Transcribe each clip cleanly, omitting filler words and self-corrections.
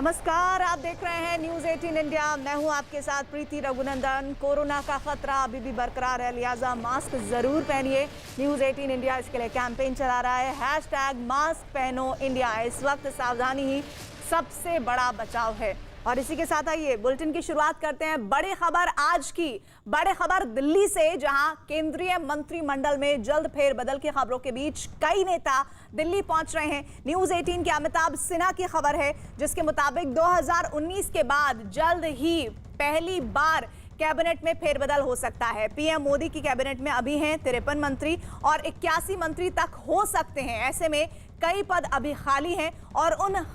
नमस्कार, आप देख रहे हैं न्यूज 18 इंडिया। मैं हूं आपके साथ प्रीति रघुनंदन। कोरोना का खतरा अभी भी बरकरार है, लिहाजा मास्क जरूर पहनिए। न्यूज 18 इंडिया इसके लिए कैंपेन चला रहा है, #मास्क पहनो इंडिया। इस वक्त सावधानी ही सबसे बड़ा बचाव है। और इसी के साथ आइए बुलेटिन की शुरुआत करते हैं। बड़ी खबर आज की, बड़ी खबर दिल्ली से, जहां केंद्रीय मंत्रिमंडल में जल्द फेरबदल की खबरों के बीच कई नेता दिल्ली पहुंच रहे हैं। न्यूज 18 के अमिताभ सिन्हा की खबर है, जिसके मुताबिक 2019 के बाद जल्द ही पहली बार कैबिनेट में फेरबदल हो सकता है। पीएम मोदी की कैबिनेट में अभी हैं 53 मंत्री और 81 मंत्री तक हो सकते हैं। ऐसे में कई पद अभी खाली हैं और उन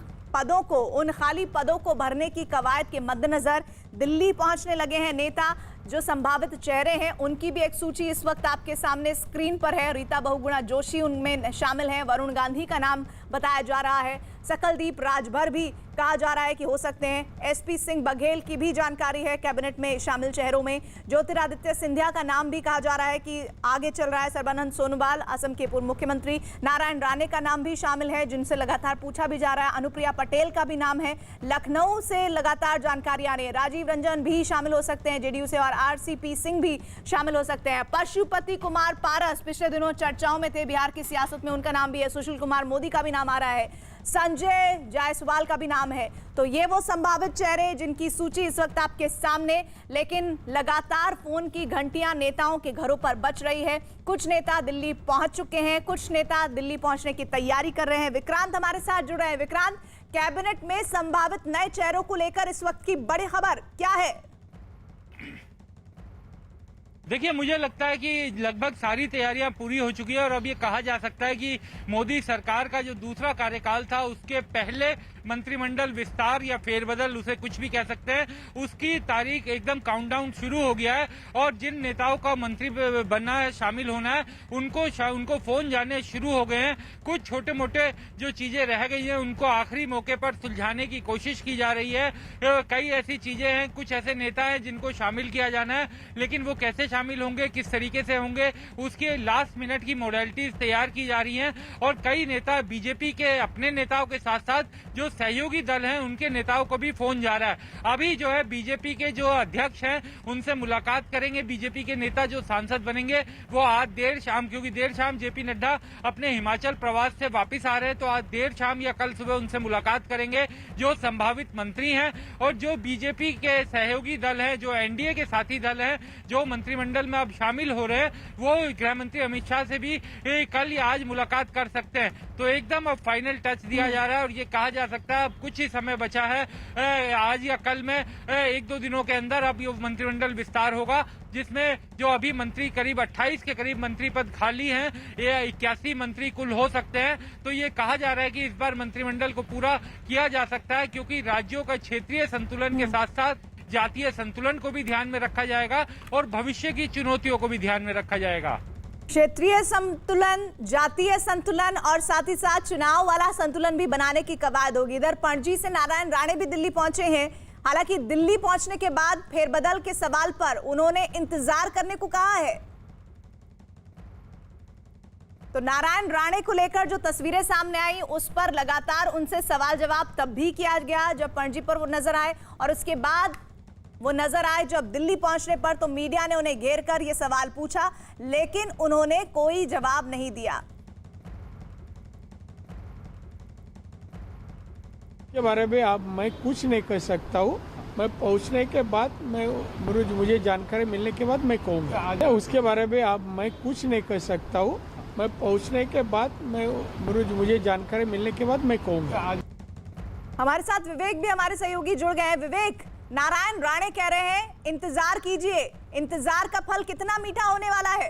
खाली पदों को भरने की कवायद के मद्देनजर दिल्ली पहुंचने लगे हैं नेता। जो संभावित चेहरे हैं उनकी भी एक सूची इस वक्त आपके सामने स्क्रीन पर है। रीता बहुगुणा जोशी उनमें शामिल हैं। वरुण गांधी का नाम बताया जा रहा है। सकलदीप राजभर भी कहा जा रहा है कि हो सकते हैं। एसपी सिंह बघेल की भी जानकारी है कैबिनेट में शामिल चेहरों में। ज्योतिरादित्य सिंधिया का नाम भी कहा जा रहा है कि आगे चल रहा है। सर्बानंद सोनोवाल, असम के पूर्व मुख्यमंत्री। नारायण राणे का नाम भी शामिल है, जिनसे लगातार पूछा भी जा रहा है। अनुप्रिया पटेल का भी नाम है। लखनऊ से लगातार जानकारी आ रही है। राजीव रंजन भी शामिल हो सकते हैं जेडीयू से, और आरसीपी सिंह भी शामिल हो सकते हैं। पशुपति कुमार पारस पिछले दिनों चर्चाओं में थे बिहार की सियासत में, उनका नाम भी है। सुशील कुमार मोदी का भी नाम आ रहा है। संजय जायसवाल का भी नाम है। तो ये वो संभावित चेहरे जिनकी सूची इस वक्त आपके सामने। लेकिन लगातार फोन की घंटियां नेताओं के घरों पर बज रही है। कुछ नेता दिल्ली पहुंच चुके हैं, कुछ नेता दिल्ली पहुंचने की तैयारी कर रहे हैं। विक्रांत हमारे साथ जुड़ रहे हैं। विक्रांत, कैबिनेट में संभावित नए चेहरों को लेकर इस वक्त की बड़ी खबर क्या है? देखिए, मुझे लगता है कि लगभग सारी तैयारियां पूरी हो चुकी है और अब ये कहा जा सकता है कि मोदी सरकार का जो दूसरा कार्यकाल था उसके पहले मंत्रिमंडल विस्तार या फेरबदल, उसे कुछ भी कह सकते हैं, उसकी तारीख एकदम काउंटडाउन शुरू हो गया है। और जिन नेताओं का मंत्री बनना है, शामिल होना है, उनको फोन जाने शुरू हो गए हैं। कुछ छोटे मोटे जो चीजें रह गई हैं उनको आखिरी मौके पर सुलझाने की कोशिश की जा रही है। कई ऐसी चीजें हैं, कुछ ऐसे नेता हैं जिनको शामिल किया जाना है, लेकिन वो कैसे शामिल होंगे, किस तरीके से होंगे, उसके लास्ट मिनट की मॉडलिटीज तैयार की जा रही हैं। और कई नेता बीजेपी के अपने नेताओं के साथ साथ जो सहयोगी दल हैं उनके नेताओं को भी फोन जा रहा है। अभी जो है बीजेपी के जो अध्यक्ष हैं उनसे मुलाकात करेंगे। बीजेपी के नेता जो सांसद बनेंगे वो आज देर शाम, क्योंकि देर शाम जेपी नड्डा अपने हिमाचल प्रवास से वापिस आ रहे हैं, तो आज देर शाम या कल सुबह उनसे मुलाकात करेंगे जो संभावित मंत्री हैं। और जो बीजेपी के सहयोगी दल हैं, जो एनडीए के साथी दल हैं, जो मंत्रिमंडल में अब शामिल हो रहे हैं, वो गृह मंत्री अमित शाह से भी कल या आज मुलाकात कर सकते हैं। तो एकदम अब फाइनल टच दिया जा रहा है और ये कहा जा सकता है अब कुछ ही समय बचा है। आज या कल में 1-2 दिनों के अंदर अब ये मंत्रिमंडल विस्तार होगा, जिसमें जो अभी मंत्री करीब 28 के करीब मंत्री पद खाली हैं, ये 81 मंत्री कुल हो सकते हैं। तो ये कहा जा रहा है कि इस बार मंत्रिमंडल को पूरा किया जा सकता है, क्योंकि राज्यों का क्षेत्रीय संतुलन के साथ साथ जातीय संतुलन को भी ध्यान में रखा जाएगा और भविष्य की चुनौतियों को भी ध्यान में रखा जाएगा। क्षेत्रीय संतुलन, जातीय संतुलन और साथ ही साथ चुनाव वाला संतुलन भी बनाने की कवायद होगी। इधर पणजी से नारायण राणे भी दिल्ली पहुंचे हैं। हालांकि दिल्ली पहुंचने के बाद फेरबदल के सवाल पर उन्होंने इंतजार करने को कहा है। तो नारायण राणे को लेकर जो तस्वीरें सामने आई उस पर लगातार उनसे सवाल जवाब तब भी किया गया जब पणजी पर वो नजर आए, और उसके बाद वो नजर आए जब दिल्ली पहुंचने पर, तो मीडिया ने उन्हें घेर कर ये सवाल पूछा, लेकिन उन्होंने कोई जवाब नहीं दिया। के बारे में मैं कुछ नहीं कह सकता हूँ। मैं पहुंचने के बाद मुझे जानकारी मिलने के बाद मैं कहूँगा। उसके बारे में मैं कुछ नहीं कह सकता हूँ। मैं पहुंचने के बाद मुझे जानकारी मिलने के बाद मैं कहूँगा। हमारे साथ विवेक भी, हमारे सहयोगी, जुड़ गए हैं। विवेक, नारायण राणे कह रहे हैं इंतजार कीजिए, इंतजार का फल कितना मीठा होने वाला है?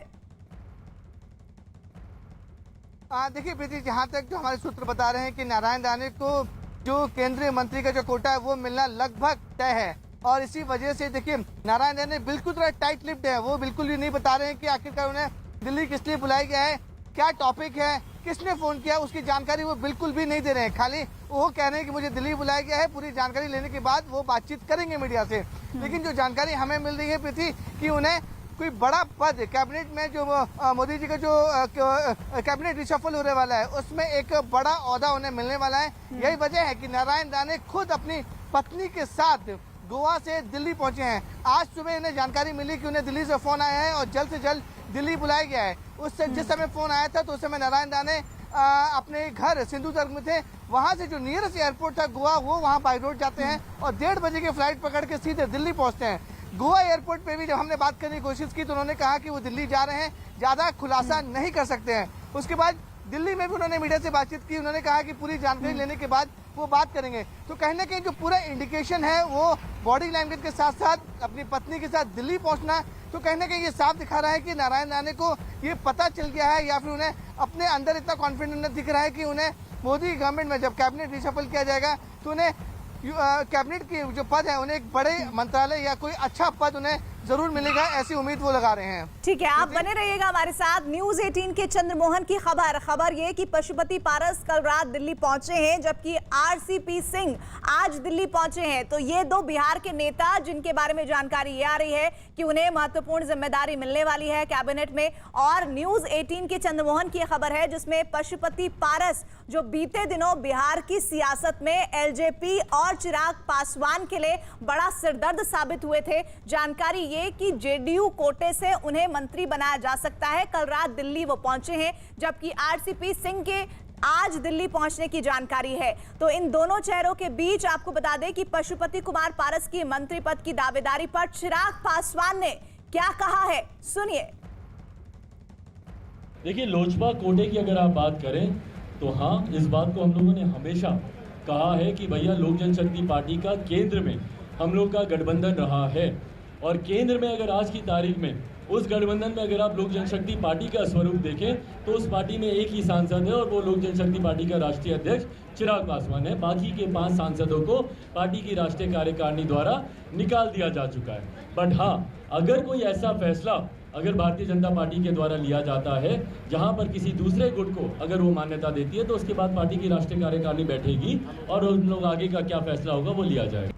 देखिए प्रीति, जहाँ तक जो हमारे सूत्र बता रहे हैं कि नारायण राणे को जो केंद्रीय मंत्री का जो कोटा है वो मिलना लगभग तय है। और इसी वजह से देखिए नारायण राणे बिल्कुल थोड़ा टाइट लिप्ड है। वो बिल्कुल भी नहीं बता रहे हैं कि आखिरकार उन्हें दिल्ली किस लिए बुलाया गया है, क्या टॉपिक है, किसने फोन किया, उसकी जानकारी वो बिल्कुल भी नहीं दे रहे हैं। खाली वो कह रहे हैं कि मुझे दिल्ली बुलाया गया है। पूरी जानकारी लेने के बाद वो बातचीत करेंगे मीडिया से। लेकिन जो जानकारी हमें मिल रही है प्रीति कि उन्हें कोई बड़ा पद कैबिनेट में जो मोदी जी का जो कैबिनेट रिशफल होने वाला है उसमें एक बड़ा ओहदा उन्हें मिलने वाला है। यही वजह है कि नारायण राणे खुद अपनी पत्नी के साथ गोवा से दिल्ली पहुंचे हैं। आज सुबह इन्हें जानकारी मिली कि उन्हें दिल्ली से फोन आया है और जल्द से जल्द दिल्ली बुलाया गया है। उससे जिस समय फोन आया था तो उस समय नारायण राणे अपने घर सिंधुदुर्ग में थे। वहां से जो नियरेस्ट एयरपोर्ट था गोवा, वो वहां बाई रोड जाते हैं और 1:30 बजे की फ्लाइट पकड़ के सीधे दिल्ली पहुंचते हैं। गोवा एयरपोर्ट पे भी जब हमने बात करने की कोशिश की तो उन्होंने कहा कि वो दिल्ली जा रहे हैं, ज्यादा खुलासा नहीं कर सकते हैं। उसके बाद दिल्ली में भी उन्होंने मीडिया से बातचीत की। उन्होंने कहा कि पूरी जानकारी लेने के बाद वो बात करेंगे। तो कहीं ना कहीं जो पूरा इंडिकेशन है वो बॉडी लैंग्वेज के साथ साथ अपनी पत्नी के साथ दिल्ली पहुंचना, तो कहीं ना कहीं ये साफ दिखा रहा है कि नारायण राणे को ये पता चल गया है या फिर उन्हें अपने अंदर इतना कॉन्फिडेंस दिख रहा है कि उन्हें मोदी गवर्नमेंट में जब कैबिनेट रिशफल किया जाएगा तो उन्हें कैबिनेट की जो पद है उन्हें एक बड़े मंत्रालय या कोई अच्छा पद उन्हें जरूर मिलेगा, ऐसी उम्मीद वो लगा रहे हैं। ठीक है, आप बने रहिएगा हमारे साथ। न्यूज 18 के चंद्रमोहन की खबर ये कि पशुपति पारस कल रात दिल्ली पहुंचे हैं, जबकि आरसीपी सिंह आज दिल्ली पहुंचे हैं। तो ये दो बिहार के नेता जिनके बारे में जानकारी ये आ रही है कि उन्हें महत्वपूर्ण जिम्मेदारी मिलने वाली है कैबिनेट में। और न्यूज 18 के चंद्रमोहन की खबर है जिसमें पशुपति पारस जो बीते दिनों बिहार की सियासत में एलजेपी और चिराग पासवान के लिए बड़ा सिरदर्द साबित हुए थे। जानकारी कि जेडीयू कोटे से उन्हें मंत्री बनाया जा सकता है। कल रात दिल्ली वो पहुंचे हैं, जबकि आरसीपी सिंह के आज दिल्ली पहुंचने की जानकारी है। तो इन दोनों चेहरों के बीच आपको बता दें कि पशुपति कुमार पारस की मंत्री पद की दावेदारी पर चिराग पासवान ने क्या कहा है, सुनिए। देखिए, लोजपा कोटे की अगर आप बात करें तो हाँ, इस बात को हम लोगों ने हमेशा कहा है कि भैया लोक जनशक्ति पार्टी का केंद्र में हम लोग का गठबंधन रहा है। और केंद्र में अगर आज की तारीख में उस गठबंधन में अगर आप लोक जनशक्ति पार्टी का स्वरूप देखें तो उस पार्टी में एक ही सांसद है और वो लोक जनशक्ति पार्टी का राष्ट्रीय अध्यक्ष चिराग पासवान है। बाकी के 5 सांसदों को पार्टी की राष्ट्रीय कार्यकारिणी द्वारा निकाल दिया जा चुका है। बट हाँ, अगर कोई ऐसा फैसला अगर भारतीय जनता पार्टी के द्वारा लिया जाता है जहां पर किसी दूसरे गुट को अगर वो मान्यता देती है तो उसके बाद पार्टी की राष्ट्रीय कार्यकारिणी बैठेगी और उन लोग आगे का क्या फैसला होगा वो लिया जाएगा।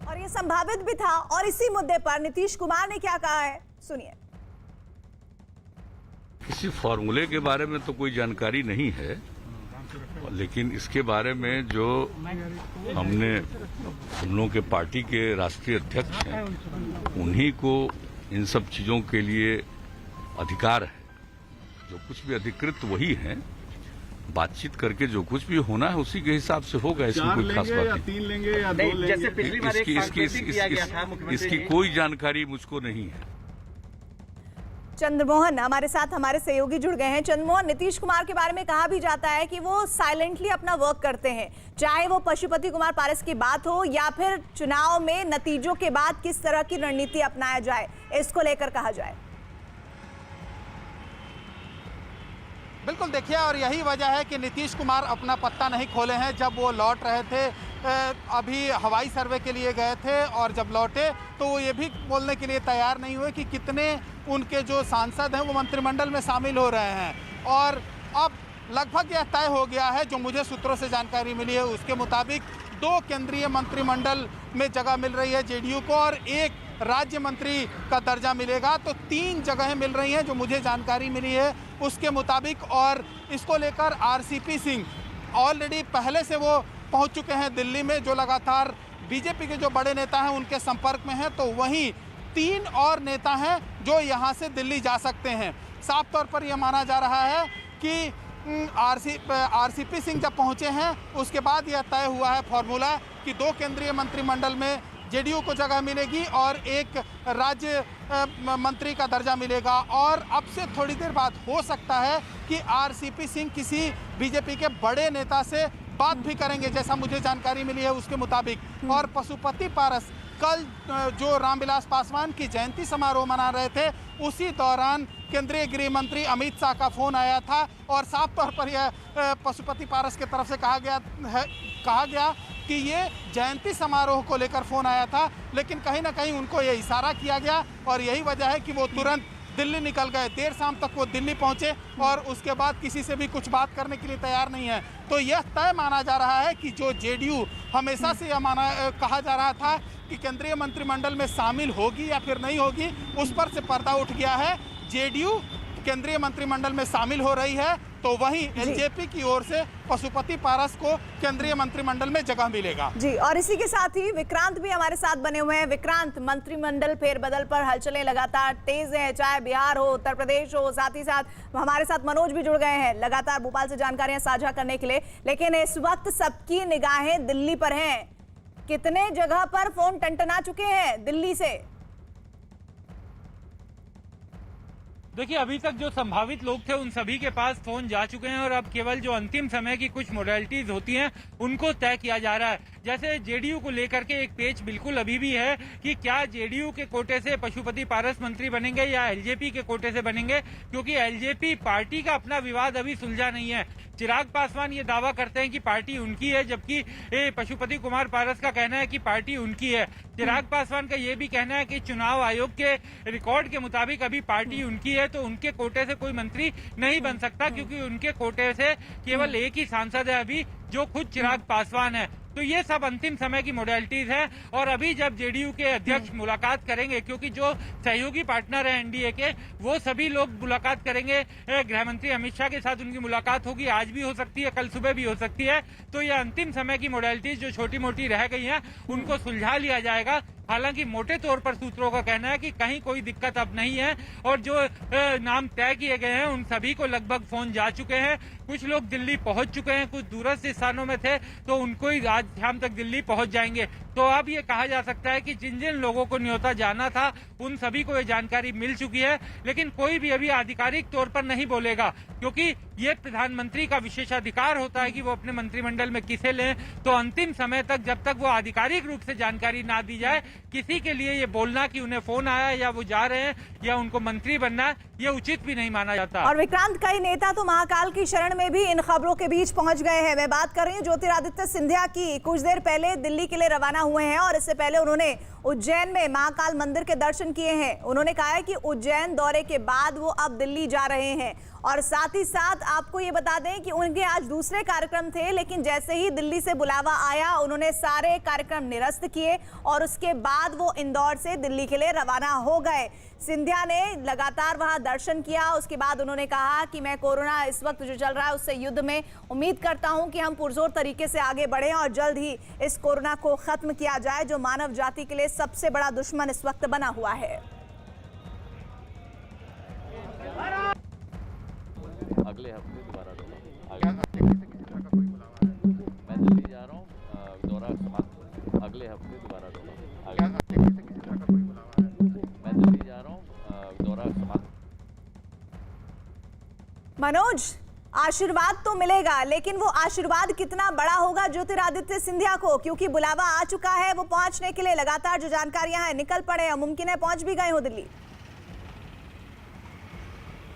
और ये संभावित भी था। और इसी मुद्दे पर नीतीश कुमार ने क्या कहा है, सुनिए। किसी फॉर्मूले के बारे में तो कोई जानकारी नहीं है, लेकिन इसके बारे में जो हमने हम लोगों के पार्टी के राष्ट्रीय अध्यक्ष हैं उन्हीं को इन सब चीजों के लिए अधिकार है। जो कुछ भी अधिकृत वही है, बातचीत करके जो कुछ भी होना है उसी के हिसाब से होगा। इसमें कोई खास बात नहीं। 3 लेंगे या 2 लेंगे? जैसे पिछली बार एक सांकेतिक किया गया था मुख्यमंत्री, इसकी कोई जानकारी मुझको नहीं है। चंद्रमोहन हमारे साथ हमारे सहयोगी जुड़ गए हैं। चंद्रमोहन, नीतीश कुमार के बारे में कहा भी जाता है कि वो साइलेंटली अपना वर्क करते हैं, चाहे वो पशुपति कुमार पारस की बात हो या फिर चुनाव में नतीजों के बाद किस तरह की रणनीति अपनाया जाए, इसको लेकर कहा जाए। बिल्कुल, देखिए, और यही वजह है कि नीतीश कुमार अपना पत्ता नहीं खोले हैं। जब वो लौट रहे थे, अभी हवाई सर्वे के लिए गए थे और जब लौटे तो वो ये भी बोलने के लिए तैयार नहीं हुए कि कितने उनके जो सांसद हैं वो मंत्रिमंडल में शामिल हो रहे हैं। और अब लगभग यह तय हो गया है, जो मुझे सूत्रों से जानकारी मिली है उसके मुताबिक 2 केंद्रीय मंत्रिमंडल में जगह मिल रही है जेडीयू को और 1 राज्य मंत्री का दर्जा मिलेगा। तो 3 जगहें मिल रही हैं जो मुझे जानकारी मिली है उसके मुताबिक। और इसको लेकर आरसीपी सिंह ऑलरेडी पहले से वो पहुंच चुके हैं दिल्ली में, जो लगातार बीजेपी के जो बड़े नेता हैं उनके संपर्क में हैं। तो वहीं 3 और नेता हैं जो यहां से दिल्ली जा सकते हैं। साफ तौर पर यह माना जा रहा है कि आरसीपी सिंह जब पहुंचे हैं उसके बाद यह तय हुआ है फॉर्मूला कि 2 केंद्रीय मंत्रिमंडल में जेडीयू को जगह मिलेगी और 1 राज्य मंत्री का दर्जा मिलेगा। और अब से थोड़ी देर बाद हो सकता है कि आरसीपी सिंह किसी बीजेपी के बड़े नेता से बात भी करेंगे, जैसा मुझे जानकारी मिली है उसके मुताबिक। और पशुपति पारस कल जो रामविलास पासवान की जयंती समारोह मना रहे थे उसी दौरान केंद्रीय गृह मंत्री अमित शाह का फोन आया था और साफ तौर पर यह पशुपति पारस की तरफ से कहा गया कि ये जयंती समारोह को लेकर फोन आया था, लेकिन कहीं ना कहीं उनको ये इशारा किया गया और यही वजह है कि वो तुरंत दिल्ली निकल गए। देर शाम तक वो दिल्ली पहुंचे और उसके बाद किसी से भी कुछ बात करने के लिए तैयार नहीं है। तो यह तय माना जा रहा है कि जो जेडीयू हमेशा से यह कहा जा रहा था कि केंद्रीय मंत्रिमंडल में शामिल होगी या फिर नहीं होगी, उस पर से पर्दा उठ गया है। जेडीयू केंद्रीय मंत्रिमंडल में शामिल हो रही है, तो वहीं एलजेपी की ओर से पशुपति पारस को केंद्रीय मंत्रिमंडल में जगह मिलेगा। जी, और इसी के साथ ही विक्रांत भी हमारे साथ बने हुए हैं। विक्रांत, मंत्रिमंडल फेरबदल पर हलचलें लगातार तेज हैं, चाहे बिहार हो, उत्तर प्रदेश हो, साथ ही साथ हमारे साथ मनोज भी जुड़ गए हैं लगातार भोपाल से जानकारियां साझा करने के लिए। लेकिन इस वक्त सबकी निगाहें दिल्ली पर हैं। कितने जगह पर फोन टनटना चुके हैं दिल्ली से? देखिए, अभी तक जो संभावित लोग थे उन सभी के पास फोन जा चुके हैं और अब केवल जो अंतिम समय की कुछ मोडालिटीज होती हैं उनको तय किया जा रहा है। जैसे जेडीयू को लेकर के एक पेच बिल्कुल अभी भी है कि क्या जेडीयू के कोटे से पशुपति पारस मंत्री बनेंगे या एलजेपी के कोटे से बनेंगे, क्योंकि एलजेपी पार्टी का अपना विवाद अभी सुलझा नहीं है। चिराग पासवान ये दावा करते हैं कि पार्टी उनकी है, जबकि पशुपति कुमार पारस का कहना है कि पार्टी उनकी है। चिराग पासवान का ये भी कहना है कि चुनाव आयोग के रिकॉर्ड के मुताबिक अभी पार्टी उनकी है, तो उनके कोटे से कोई मंत्री नहीं बन सकता, क्योंकि उनके कोटे से केवल एक ही सांसद है अभी, जो खुद चिराग पासवान है। तो ये सब अंतिम समय की मोडालिटीज है। और अभी जब जेडीयू के अध्यक्ष मुलाकात करेंगे, क्योंकि जो सहयोगी पार्टनर है एनडीए के, वो सभी लोग मुलाकात करेंगे। गृह मंत्री अमित शाह के साथ उनकी मुलाकात होगी, आज भी हो सकती है, कल सुबह भी हो सकती है। तो ये अंतिम समय की मोडालिटीज जो छोटी मोटी रह गई हैं उनको सुलझा लिया जाएगा। हालांकि मोटे तौर पर सूत्रों का कहना है कि कहीं कोई दिक्कत अब नहीं है और जो नाम तय किए गए हैं उन सभी को लगभग फोन जा चुके हैं। कुछ लोग दिल्ली पहुंच चुके हैं, कुछ दूरस्थ स्थानों में थे तो उनको ही आज शाम तक दिल्ली पहुंच जाएंगे। तो अब ये कहा जा सकता है कि जिन जिन लोगों को न्योता जाना था उन सभी को ये जानकारी मिल चुकी है, लेकिन कोई भी अभी आधिकारिक तौर पर नहीं बोलेगा, क्योंकि ये प्रधानमंत्री का विशेषाधिकार होता है कि वो अपने मंत्रिमंडल में किसे लें। तो अंतिम समय तक, जब तक वो आधिकारिक रूप से जानकारी ना दी जाए, किसी के लिए ये बोलना कि उन्हें फोन आया या वो जा रहे हैं या उनको मंत्री बनना है, ये उचित भी नहीं माना जाता। और विक्रांत, कई नेता तो महाकाल की शरण में भी इन खबरों के बीच पहुंच गए हैं। मैं बात कर रही हूँ ज्योतिरादित्य सिंधिया की। कुछ देर पहले दिल्ली के लिए रवाना हुए हैं और इससे पहले उन्होंने उज्जैन में महाकाल मंदिर के दर्शन किए हैं। उन्होंने कहा है कि उज्जैन दौरे के बाद वो अब दिल्ली जा रहे हैं। और साथ ही साथ आपको ये बता दें कि उनके आज दूसरे कार्यक्रम थे, लेकिन जैसे ही दिल्ली से बुलावा आया उन्होंने सारे कार्यक्रम निरस्त किए और उसके बाद वो इंदौर से दिल्ली के लिए रवाना हो गए। सिंधिया ने लगातार वहां दर्शन किया। उसके बाद उन्होंने कहा कि मैं कोरोना इस वक्त जो चल रहा है उससे युद्ध में उम्मीद करता हूं कि हम पुरजोर तरीके से आगे बढ़ें और जल्द ही इस कोरोना को खत्म किया जाए, जो मानव जाति के लिए सबसे बड़ा दुश्मन इस वक्त बना हुआ है। अगले हफ्ते दोबारा मैं दिल्ली जा रहा हूँ, दौरा समाप्त। अगले हफ्ते दोबारा मैं दिल्ली जा रहा हूँ, दौरा समाप्त। मनोज, आशीर्वाद तो मिलेगा, लेकिन वो आशीर्वाद कितना बड़ा होगा ज्योतिरादित्य सिंधिया को, क्योंकि बुलावा आ चुका है। वो पहुंचने के लिए लगातार जो जानकारियां हैं निकल पड़े हैं, मुमकिन है पहुंच भी गए हो दिल्ली।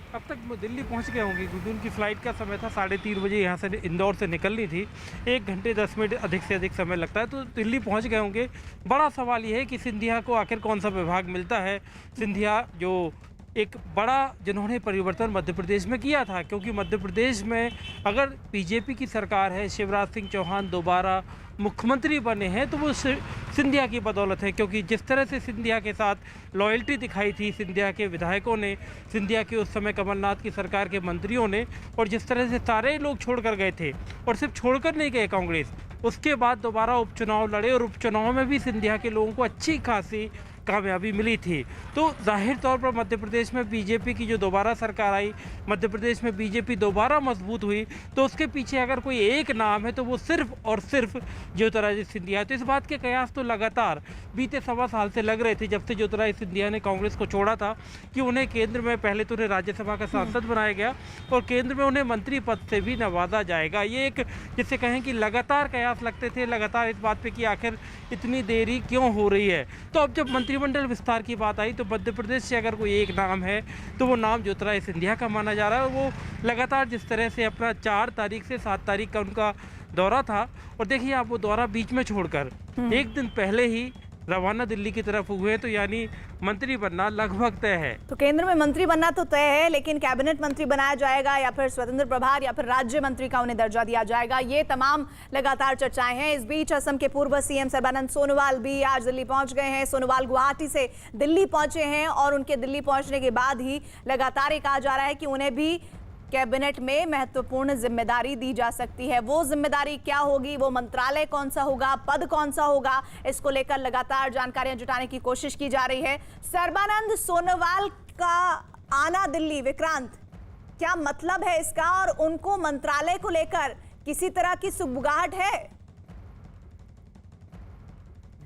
अब तक दिल्ली पहुंच गए होंगे, क्योंकि उनकी फ़्लाइट का समय था 3:30 बजे, यहाँ से इंदौर से निकलनी थी। 1 घंटे 10 मिनट अधिक से अधिक समय लगता है, तो दिल्ली पहुंच गए होंगे। बड़ा सवाल ये है कि सिंधिया को आखिर कौन सा विभाग मिलता है। सिंधिया जो एक बड़ा, जिन्होंने परिवर्तन मध्य प्रदेश में किया था, क्योंकि मध्य प्रदेश में अगर बीजेपी की सरकार है, शिवराज सिंह चौहान दोबारा मुख्यमंत्री बने हैं, तो वो सिंधिया की बदौलत है। क्योंकि जिस तरह से सिंधिया के साथ लॉयल्टी दिखाई थी सिंधिया के विधायकों ने, सिंधिया के उस समय कमलनाथ की सरकार के मंत्रियों ने, और जिस तरह से सारे लोग छोड़कर गए थे, और सिर्फ छोड़कर नहीं गए कांग्रेस, उसके बाद दोबारा उपचुनाव लड़े और उपचुनाव में भी सिंधिया के लोगों को अच्छी खासी कामयाबी मिली थी। तो जाहिर तौर पर मध्य प्रदेश में बीजेपी की जो दोबारा सरकार आई, मध्य प्रदेश में बीजेपी दोबारा मजबूत हुई, तो उसके पीछे अगर कोई एक नाम है तो वो सिर्फ और सिर्फ ज्योतिरादित्य सिंधिया है। तो इस बात के कयास तो लगातार बीते 1.25 साल से लग रहे थे, जब से ज्योतिरादित्य सिंधिया ने कांग्रेस को छोड़ा था, कि उन्हें केंद्र में पहले तो उन्हें राज्यसभा का सांसद बनाया गया और केंद्र में उन्हें मंत्री पद से भी नवाजा जाएगा। ये एक, जिसे कहें कि लगातार कयास लगते थे, लगातार इस बात पे कि आखिर इतनी देरी क्यों हो रही है। तो अब जब मंत्रिमंडल विस्तार की बात आई, तो मध्य प्रदेश से अगर कोई एक नाम है तो वो नाम ज्योतिरादित्य सिंधिया का माना जा रहा है। और वो लगातार जिस तरह से अपना 4 तारीख से 7 तारीख का उनका दौरा था, और देखिए आप वो दौरा बीच में छोड़कर एक दिन पहले ही रवाना दिल्ली की तरफ हुए, तो यानी मंत्री बनना लगभग तय है। तो केंद्र में मंत्री बनना तो तय है, लेकिन कैबिनेट मंत्री बनाया जाएगा या फिर स्वतंत्र प्रभार या फिर राज्य मंत्री का उन्हें दर्जा दिया जाएगा, ये तमाम लगातार चर्चाएं हैं। इस बीच असम के पूर्व सीएम सर्बानंद सोनोवाल भी आज दिल्ली पहुंच गए हैं। सोनोवाल गुवाहाटी से दिल्ली पहुंचे हैं और उनके दिल्ली पहुंचने के बाद ही लगातार ये कहा जा रहा है कि उन्हें भी कैबिनेट में महत्वपूर्ण जिम्मेदारी दी जा सकती है। वो जिम्मेदारी क्या होगी, वो मंत्रालय कौन सा होगा, पद कौन सा होगा, इसको लेकर लगातार जानकारियां जुटाने की कोशिश की जा रही है। सर्बानंद सोनोवाल का आना दिल्ली, विक्रांत, क्या मतलब है इसका और उनको मंत्रालय को लेकर किसी तरह की सुगबुगाहट है?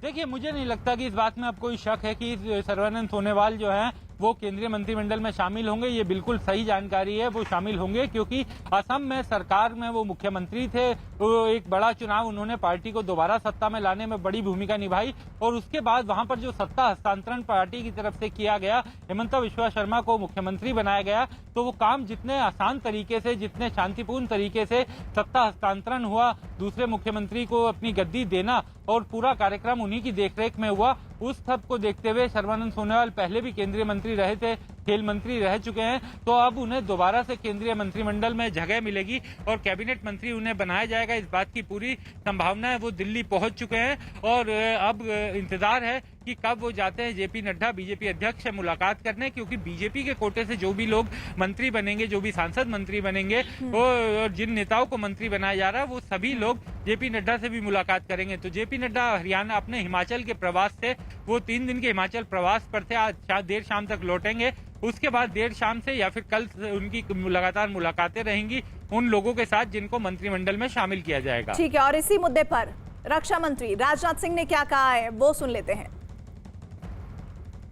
देखिए, मुझे नहीं लगता कि इस बात में अब कोई शक है कि सर्बानंद सोनोवाल जो है वो केंद्रीय मंत्रिमंडल में शामिल होंगे। ये बिल्कुल सही जानकारी है, वो शामिल होंगे क्योंकि असम में सरकार में वो मुख्यमंत्री थे। वो एक बड़ा चुनाव उन्होंने पार्टी को दोबारा सत्ता में लाने में बड़ी भूमिका निभाई और उसके बाद वहां पर जो सत्ता हस्तांतरण पार्टी की तरफ से किया गया, हेमंत बिस्वा शर्मा को मुख्यमंत्री बनाया गया, तो वो काम जितने आसान तरीके से, जितने शांतिपूर्ण तरीके से सत्ता हस्तांतरण हुआ, दूसरे मुख्यमंत्री को अपनी गद्दी देना और पूरा कार्यक्रम उन्हीं की देखरेख में हुआ, उस सब को देखते हुए सर्बानंद सोनोवाल पहले भी केंद्रीय मंत्री रहे थे, खेल मंत्री रह चुके हैं, तो अब उन्हें दोबारा से केंद्रीय मंत्रिमंडल में जगह मिलेगी और कैबिनेट मंत्री उन्हें बनाया जाएगा। इस बात की पूरी संभावना है। वो दिल्ली पहुंच चुके हैं और अब इंतजार है कि कब वो जाते हैं जेपी नड्डा बीजेपी अध्यक्ष से मुलाकात करने, क्योंकि बीजेपी के कोटे से जो भी लोग मंत्री बनेंगे, जो भी सांसद मंत्री बनेंगे, वो और जिन नेताओं को मंत्री बनाया जा रहा है, वो सभी लोग जेपी नड्डा से भी मुलाकात करेंगे। तो जेपी नड्डा हरियाणा अपने हिमाचल के प्रवास से, वो 3 दिन के हिमाचल प्रवास पर थे, आज देर शाम तक लौटेंगे। उसके बाद देर शाम से या फिर कल उनकी लगातार मुलाकातें रहेंगी उन लोगों के साथ जिनको मंत्रिमंडल में शामिल किया जाएगा। ठीक है, और इसी मुद्दे पर रक्षा मंत्री राजनाथ सिंह ने क्या कहा है वो सुन लेते हैं।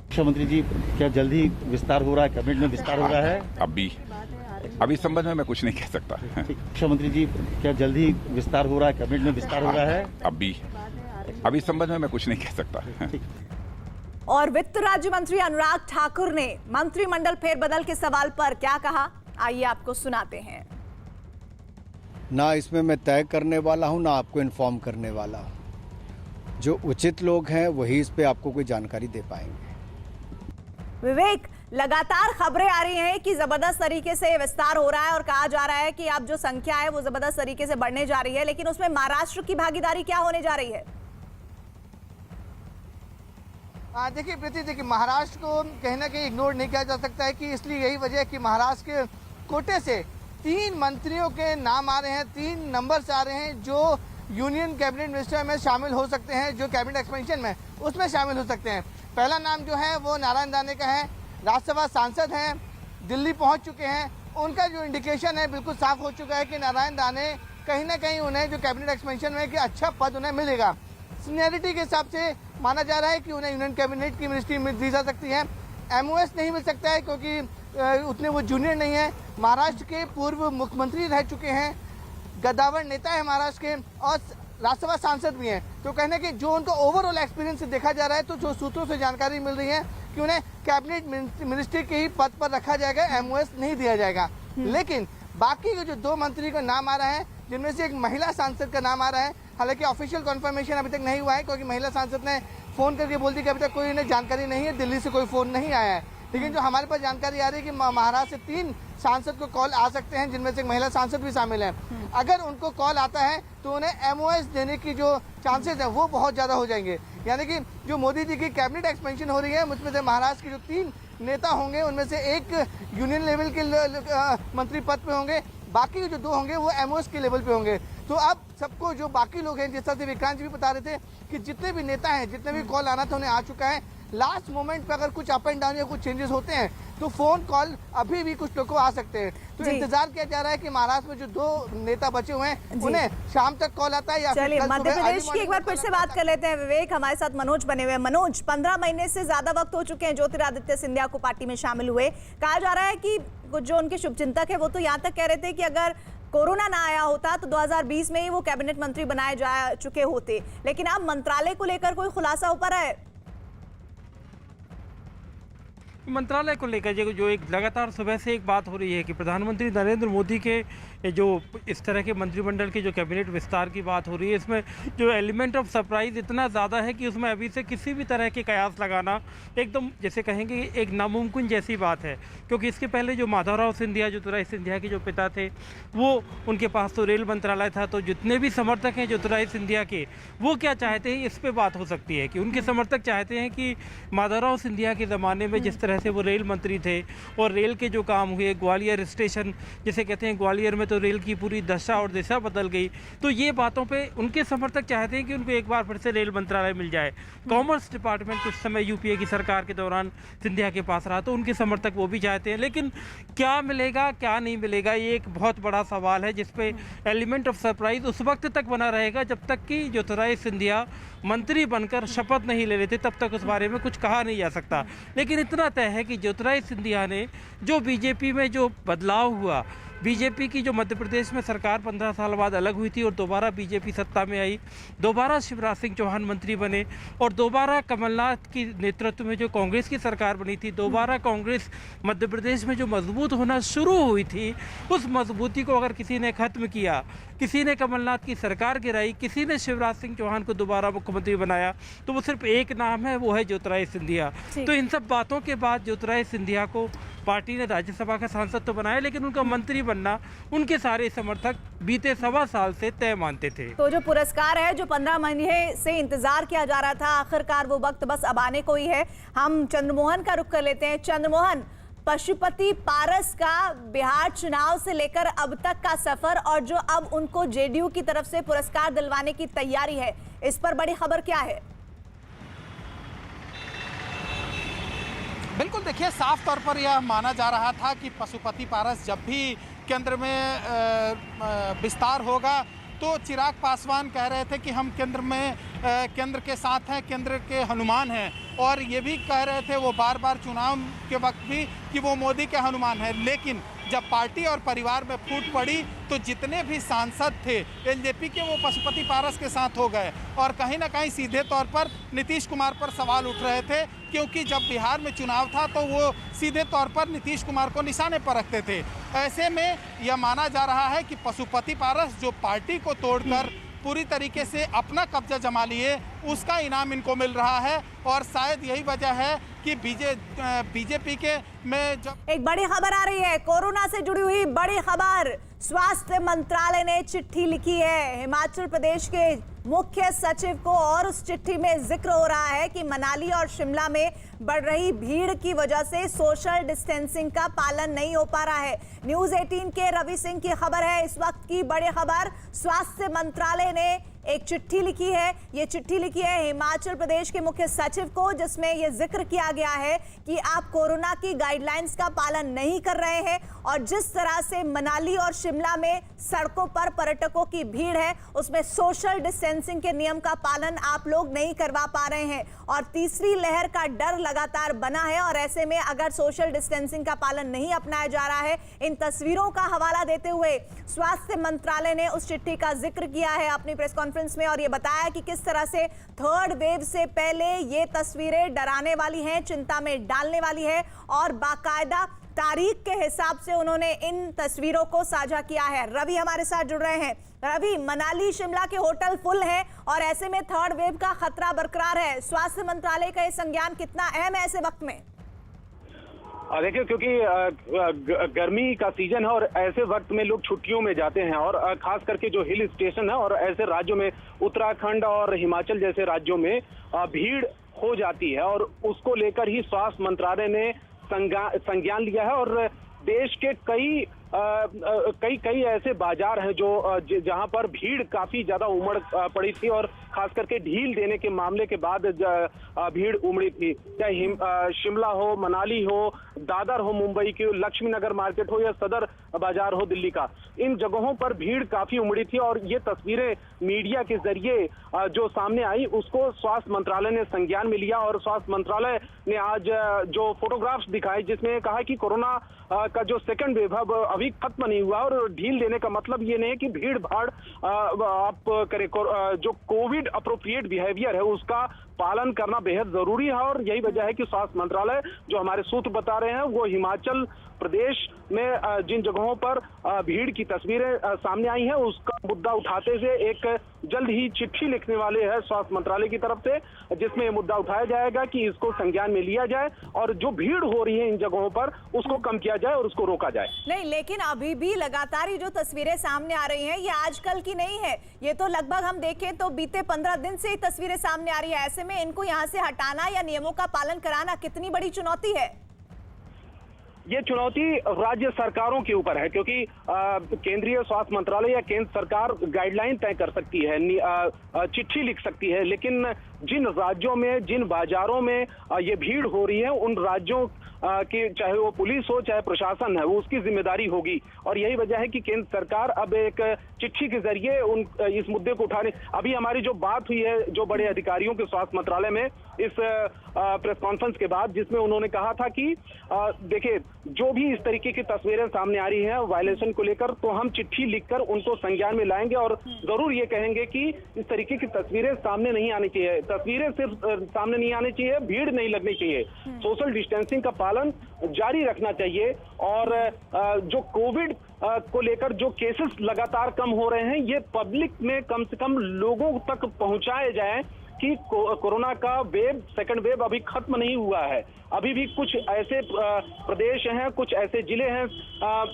रक्षा मंत्री जी, क्या जल्दी विस्तार हो रहा है, कैबिनेट में विस्तार हो रहा है? अभी इस संबंध में मैं कुछ नहीं कह सकता। रक्षा मंत्री जी, क्या जल्दी विस्तार हो रहा है, कैबिनेट में विस्तार हो रहा है? अभी इस संबंध में मैं कुछ नहीं कह सकता। और वित्त राज्य मंत्री अनुराग ठाकुर ने मंत्रिमंडल फेरबदल के सवाल पर क्या कहा, आइए आपको सुनाते हैं। ना इसमें मैं तय करने वाला हूं, ना आपको इन्फॉर्म करने वाला हूं। जो उचित लोग हैं वही इस पे आपको कोई जानकारी दे पाएंगे। विवेक, लगातार खबरें आ रही हैं कि जबरदस्त तरीके से विस्तार हो रहा है और कहा जा रहा है कि अब जो संख्या है वो जबरदस्त तरीके से बढ़ने जा रही है, लेकिन उसमें महाराष्ट्र की भागीदारी क्या होने जा रही है? देखिए प्रीति, देखिए महाराष्ट्र को कहीं ना कहीं इग्नोर नहीं किया जा सकता है कि इसलिए यही वजह है कि महाराष्ट्र के कोटे से 3 मंत्रियों के नाम आ रहे हैं, 3 नंबर्स आ रहे हैं जो यूनियन कैबिनेट मिनिस्टर में शामिल हो सकते हैं, जो कैबिनेट एक्सपेंशन में उसमें शामिल हो सकते हैं। पहला नाम जो है वो नारायण दाने का है, राज्यसभा सांसद हैं, दिल्ली पहुंच चुके हैं। उनका जो इंडिकेशन है बिल्कुल साफ हो चुका है कि नारायण दाने कहीं ना कहीं उन्हें जो कैबिनेट एक्सपेंशन में कि अच्छा पद उन्हें मिलेगा। सीनियरिटी के हिसाब से माना जा रहा है कि उन्हें यूनियन कैबिनेट की मिनिस्ट्री दी जा सकती है। एमओएस नहीं मिल सकता है क्योंकि उतने वो जूनियर नहीं है। महाराष्ट्र के पूर्व मुख्यमंत्री रह चुके हैं, गद्दावर नेता है महाराष्ट्र के और राज्यसभा सांसद भी हैं। तो कहने कि जो उनको ओवरऑल एक्सपीरियंस से देखा जा रहा है, तो जो सूत्रों से जानकारी मिल रही है कि उन्हें कैबिनेट मिनिस्ट्री के ही पद पर रखा जाएगा, एमओएस नहीं दिया जाएगा। लेकिन बाकी के जो 2 मंत्री का नाम आ रहा है, जिनमें से एक महिला सांसद का नाम आ रहा है, हालांकि ऑफिशियल कंफर्मेशन अभी तक नहीं हुआ है क्योंकि महिला सांसद ने फोन करके बोल दी कि अभी तक कोई उन्हें जानकारी नहीं है, दिल्ली से कोई फोन नहीं आया है। लेकिन जो हमारे पास जानकारी आ रही है कि महाराष्ट्र से 3 सांसद को कॉल आ सकते हैं, जिनमें से एक महिला सांसद भी शामिल है। अगर उनको कॉल आता है तो उन्हें एमओएस देने की जो चांसेस है वो बहुत ज़्यादा हो जाएंगे। यानी कि जो मोदी जी की कैबिनेट एक्सपेंशन हो रही है, उसमें से महाराष्ट्र के जो 3 नेता होंगे उनमें से एक यूनियन लेवल के मंत्री पद पे होंगे, बाकी जो 2 होंगे वो एमओएस के लेवल पे होंगे। तो अब सबको जो बाकी लोग हैं, जिस तरह से विक्रांत जी भी बता रहे थे कि जितने भी नेता हैं, जितने भी कॉल आना था उन्हें आ चुका है। लास्ट मोमेंट पे अगर कुछ अप एंड डाउन या कुछ चेंजेस होते हैं तो फोन कॉल अभी भी कुछ लोगों को आ सकते हैं। तो इंतजार किया जा रहा है कि महाराष्ट्र में जो 2 नेता बचे हुए हैं उन्हें शाम तक कॉल आता है या फिर चलिए मध्य प्रदेश की एक बार फिर से बात कर लेते हैं। विवेक, हमारे साथ मनोज बने हुए हैं। मनोज, 15 महीने से ज्यादा वक्त हो चुके हैं ज्योतिरादित्य सिंधिया को पार्टी में शामिल हुए। कहा जा रहा है कि जो उनके शुभचिंतक है वो तो यहाँ तक कह रहे थे कि अगर कोरोना ना आया होता तो 2020 में ही वो कैबिनेट मंत्री बनाए जा चुके होते, लेकिन अब मंत्रालय को लेकर कोई खुलासा हो पा रहा है? मंत्रालय को लेकर जो एक लगातार सुबह से एक बात हो रही है कि प्रधानमंत्री नरेंद्र मोदी के जो इस तरह के मंत्रिमंडल के जो कैबिनेट विस्तार की बात हो रही है, इसमें जो एलिमेंट ऑफ सरप्राइज इतना ज़्यादा है कि उसमें अभी से किसी भी तरह के कयास लगाना एकदम जैसे कहेंगे एक नामुमकिन जैसी बात है। क्योंकि इसके पहले जो माधवराव सिंधिया, ज्योतिरादित्य सिंधिया के जो पिता थे, वो उनके पास तो रेल मंत्रालय था, तो जितने भी समर्थक हैं ज्योतिरादित्य सिंधिया के, वो क्या चाहते हैं इस पे बात हो सकती है कि उनके समर्थक चाहते हैं कि माधवराव सिंधिया के ज़माने में जिस तरह से वो रेल मंत्री थे और रेल के जो काम हुए, ग्वालियर स्टेशन जिसे कहते हैं, ग्वालियर में तो रेल की पूरी दशा और दिशा बदल गई, तो ये बातों पे उनके समर्थक चाहते हैं कि उनको एक बार फिर से रेल मंत्रालय मिल जाए। कॉमर्स डिपार्टमेंट कुछ समय यूपीए की सरकार के दौरान सिंधिया के पास रहा, तो उनके समर्थक वो भी चाहते हैं। लेकिन क्या मिलेगा क्या नहीं मिलेगा, ये एक बहुत बड़ा सवाल है जिसपे एलिमेंट ऑफ सरप्राइज उस वक्त तक बना रहेगा जब तक कि ज्योतिरादित्य सिंधिया मंत्री बनकर शपथ नहीं ले लेते, तब तक उस बारे में कुछ कहा नहीं जा सकता। लेकिन इतना तय है कि ज्योतिरादित्य सिंधिया ने जो बीजेपी में जो बदलाव हुआ, बीजेपी की जो मध्य प्रदेश में सरकार 15 साल बाद अलग हुई थी और दोबारा बीजेपी सत्ता में आई, दोबारा शिवराज सिंह चौहान मंत्री बने और दोबारा कमलनाथ की नेतृत्व में जो कांग्रेस की सरकार बनी थी, दोबारा कांग्रेस मध्य प्रदेश में जो मजबूत होना शुरू हुई थी, उस मजबूती को अगर किसी ने ख़त्म किया, किसी ने कमलनाथ की सरकार गिराई, किसी ने शिवराज सिंह चौहान को दोबारा मुख्यमंत्री बनाया, तो वो सिर्फ एक नाम है, वो है ज्योतिरादित्य सिंधिया। तो इन सब बातों के बाद ज्योतिरादित्य सिंधिया को पार्टी ने राज्यसभा का सांसद तो बनाया, लेकिन उनका मंत्री बनना उनके सारे समर्थक बीते 1.25 साल से तय मानते थे। तो जो पुरस्कार है, जो 15 महीने से इंतजार किया जा रहा था, आखिरकार वो वक्त बस अब आने को ही है। हम चंद्रमोहन का रुख कर लेते हैं। चंद्रमोहन, पशुपति पारस का बिहार चुनाव से लेकर अब तक का सफर और जो अब उनको जेडीयू की तरफ से पुरस्कार दिलवाने की तैयारी है, इस पर बड़ी खबर क्या है? बिल्कुल, देखिए, साफ तौर पर यह माना जा रहा था कि पशुपति पारस जब भी केंद्र में विस्तार होगा तो चिराग पासवान कह रहे थे कि हम केंद्र में केंद्र के साथ हैं, केंद्र के हनुमान हैं, और ये भी कह रहे थे वो बार बार चुनाव के वक्त भी कि वो मोदी के हनुमान हैं। लेकिन जब पार्टी और परिवार में फूट पड़ी तो जितने भी सांसद थे एलजेपी के, वो पशुपति पारस के साथ हो गए और कहीं ना कहीं सीधे तौर पर नीतीश कुमार पर सवाल उठ रहे थे, क्योंकि जब बिहार में चुनाव था तो वो सीधे तौर पर नीतीश कुमार को निशाने पर रखते थे। ऐसे में यह माना जा रहा है कि पशुपति पारस जो पार्टी को तोड़कर पूरी तरीके से अपना कब्जा जमा लिए, उसका इनाम इनको मिल रहा है और शायद यही वजह है कि बीजेपी के में जब एक बड़ी खबर आ रही है, कोरोना से जुड़ी हुई बड़ी खबर। स्वास्थ्य मंत्रालय ने चिट्ठी लिखी है हिमाचल प्रदेश के मुख्य सचिव को और उस चिट्ठी में जिक्र हो रहा है कि मनाली और शिमला में बढ़ रही भीड़ की वजह से सोशल डिस्टेंसिंग का पालन नहीं हो पा रहा है। न्यूज़ 18 के रवि सिंह की खबर है, इस वक्त की बड़ी खबर। स्वास्थ्य मंत्रालय ने एक चिट्ठी लिखी है, ये चिट्ठी लिखी है हिमाचल प्रदेश के मुख्य सचिव को, जिसमें यह जिक्र किया गया है कि आप कोरोना की गाइडलाइंस का पालन नहीं कर रहे हैं और जिस तरह से मनाली और शिमला में सड़कों पर पर्यटकों की भीड़ है, उसमें सोशल डिस्टेंसिंग के नियम का पालन आप लोग नहीं करवा पा रहे हैं और तीसरी लहर का डर लगातार बना है। और ऐसे में अगर सोशल डिस्टेंसिंग का पालन नहीं अपनाया जा रहा है, इन तस्वीरों का हवाला देते हुए स्वास्थ्य मंत्रालय ने उस चिट्ठी का जिक्र किया है अपनी प्रेस कॉन्फ्रेंस में और ये बताया कि किस तरह से थर्ड वेव से पहले ये तस्वीरें डराने वाली हैं, चिंता में डालने वाली है और बाकायदा तारीख के हिसाब से उन्होंने इन तस्वीरों को साझा किया है। रवि हमारे साथ जुड़ रहे हैं। रवि, मनाली शिमला के होटल फुल हैं और ऐसे में थर्ड वेव का खतरा बरकरार है। स्वास्थ्य मंत्रालय का ये संज्ञान कितना अहम है ऐसे वक्त में? देखिए, क्योंकि गर्मी का सीजन है और ऐसे वक्त में लोग छुट्टियों में जाते हैं और खास करके जो हिल स्टेशन है और ऐसे राज्यों में, उत्तराखंड और हिमाचल जैसे राज्यों में भीड़ हो जाती है और उसको लेकर ही स्वास्थ्य मंत्रालय ने संज्ञान लिया है और देश के कई ऐसे बाजार हैं जो जहां पर भीड़ काफी ज्यादा उमड़ पड़ी थी और खास करके ढील देने के मामले के बाद भीड़ उमड़ी थी। चाहे शिमला हो, मनाली हो, दादर हो, मुंबई की लक्ष्मी नगर मार्केट हो या सदर बाजार हो दिल्ली का, इन जगहों पर भीड़ काफी उमड़ी थी और ये तस्वीरें मीडिया के जरिए जो सामने आई उसको स्वास्थ्य मंत्रालय ने संज्ञान में लिया और स्वास्थ्य मंत्रालय ने आज जो फोटोग्राफ्स दिखाए जिसमें कहा कि कोरोना का जो सेकंड वेव है अभी खत्म नहीं हुआ और ढील देने का मतलब ये नहीं है कि भीड़ भाड़ आप करें, जो कोविड अप्रोप्रिएट बिहेवियर है उसका पालन करना बेहद जरूरी है। और यही वजह है कि स्वास्थ्य मंत्रालय जो हमारे सूत्र बता रहे हैं वो हिमाचल प्रदेश में जिन जगहों पर भीड़ की तस्वीरें सामने आई हैं उसका मुद्दा उठाते हुए एक जल्द ही चिट्ठी लिखने वाले हैं स्वास्थ्य मंत्रालय की तरफ से, जिसमें ये मुद्दा उठाया जाएगा कि इसको संज्ञान में लिया जाए और जो भीड़ हो रही है इन जगहों पर उसको कम किया जाए और उसको रोका जाए। नहीं, लेकिन अभी भी लगातार जो तस्वीरें सामने आ रही हैं ये आजकल की नहीं है, ये तो लगभग हम देखें तो बीते 15 दिन से ही तस्वीरें सामने आ रही है। ऐसे में इनको यहाँ से हटाना या नियमों का पालन कराना कितनी बड़ी चुनौती है? ये चुनौती राज्य सरकारों के ऊपर है, क्योंकि केंद्रीय स्वास्थ्य मंत्रालय या केंद्र सरकार गाइडलाइन तय कर सकती है, चिट्ठी लिख सकती है, लेकिन जिन राज्यों में जिन बाजारों में ये भीड़ हो रही है उन राज्यों की चाहे वो पुलिस हो चाहे प्रशासन है वो उसकी जिम्मेदारी होगी। और यही वजह है कि केंद्र सरकार अब एक चिट्ठी के जरिए इस मुद्दे को उठाने, अभी हमारी जो बात हुई है जो बड़े अधिकारियों के स्वास्थ्य मंत्रालय में इस प्रेस कॉन्फ्रेंस के बाद, जिसमें उन्होंने कहा था कि देखिए जो भी इस तरीके की तस्वीरें सामने आ रही हैं वायलेशन को लेकर तो हम चिट्ठी लिखकर उनको संज्ञान में लाएंगे और जरूर ये कहेंगे कि इस तरीके की तस्वीरें सामने नहीं आनी चाहिए। तस्वीरें सिर्फ सामने नहीं आनी चाहिए, भीड़ नहीं लगनी चाहिए, सोशल डिस्टेंसिंग का पालन जारी रखना चाहिए। और जो कोविड को लेकर जो केसेस लगातार कम हो रहे हैं ये पब्लिक में कम से कम लोगों तक पहुंचाए जाए कि कोरोना का वेव, सेकंड वेव अभी खत्म नहीं हुआ है। अभी भी कुछ ऐसे प्रदेश हैं, कुछ ऐसे जिले हैं,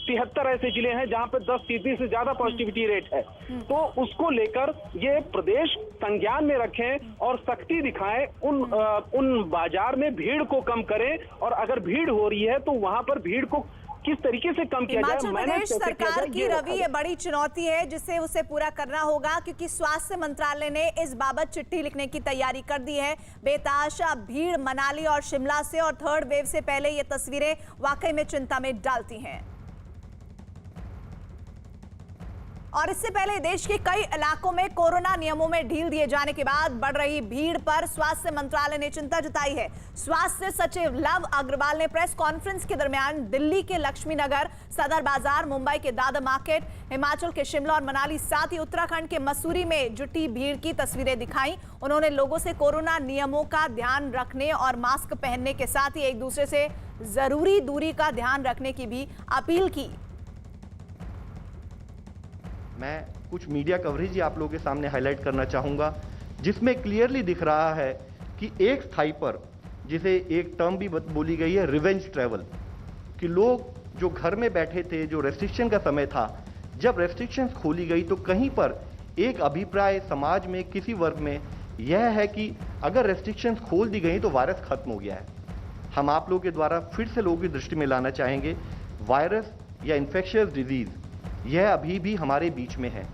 73 ऐसे जिले हैं जहां पे 10% से ज्यादा पॉजिटिविटी रेट है। तो उसको लेकर ये प्रदेश संज्ञान में रखें और सख्ती दिखाएं, उन बाजार में भीड़ को कम करें और अगर भीड़ हो रही है तो वहां पर भीड़ को किस तरीके से कम किया जाए। हिमाचल प्रदेश सरकार की रवि ये बड़ी चुनौती है जिसे उसे पूरा करना होगा, क्योंकि स्वास्थ्य मंत्रालय ने इस बाबत चिट्ठी लिखने की तैयारी कर दी है। बेतहाशा भीड़ मनाली और शिमला से और थर्ड वेव से पहले ये तस्वीरें वाकई में चिंता में डालती हैं। और इससे पहले देश के कई इलाकों में कोरोना नियमों में ढील दिए जाने के बाद बढ़ रही भीड़ पर स्वास्थ्य मंत्रालय ने चिंता जताई है। स्वास्थ्य सचिव लव अग्रवाल ने प्रेस कॉन्फ्रेंस के दरमियान दिल्ली के लक्ष्मी नगर, सदर बाजार, मुंबई के दादर मार्केट, हिमाचल के शिमला और मनाली, साथ ही उत्तराखंड के मसूरी में जुटी भीड़ की तस्वीरें दिखाई। उन्होंने लोगों से कोरोना नियमों का ध्यान रखने और मास्क पहनने के साथ ही एक दूसरे से जरूरी दूरी का ध्यान रखने की भी अपील की। मैं कुछ मीडिया कवरेज आप लोगों के सामने हाईलाइट करना चाहूँगा जिसमें क्लियरली दिख रहा है कि एक स्थाई पर, जिसे एक टर्म भी बोली गई है रिवेंज ट्रैवल, कि लोग जो घर में बैठे थे, जो रेस्ट्रिक्शन का समय था, जब रेस्ट्रिक्शंस खोली गई तो कहीं पर एक अभिप्राय समाज में किसी वर्ग में यह है कि अगर रेस्ट्रिक्शंस खोल दी गई तो वायरस खत्म हो गया है। हम आप लोगों के द्वारा फिर से लोगों की दृष्टि में लाना चाहेंगे, वायरस या इन्फेक्शियस डिजीज यह अभी भी हमारे बीच में है।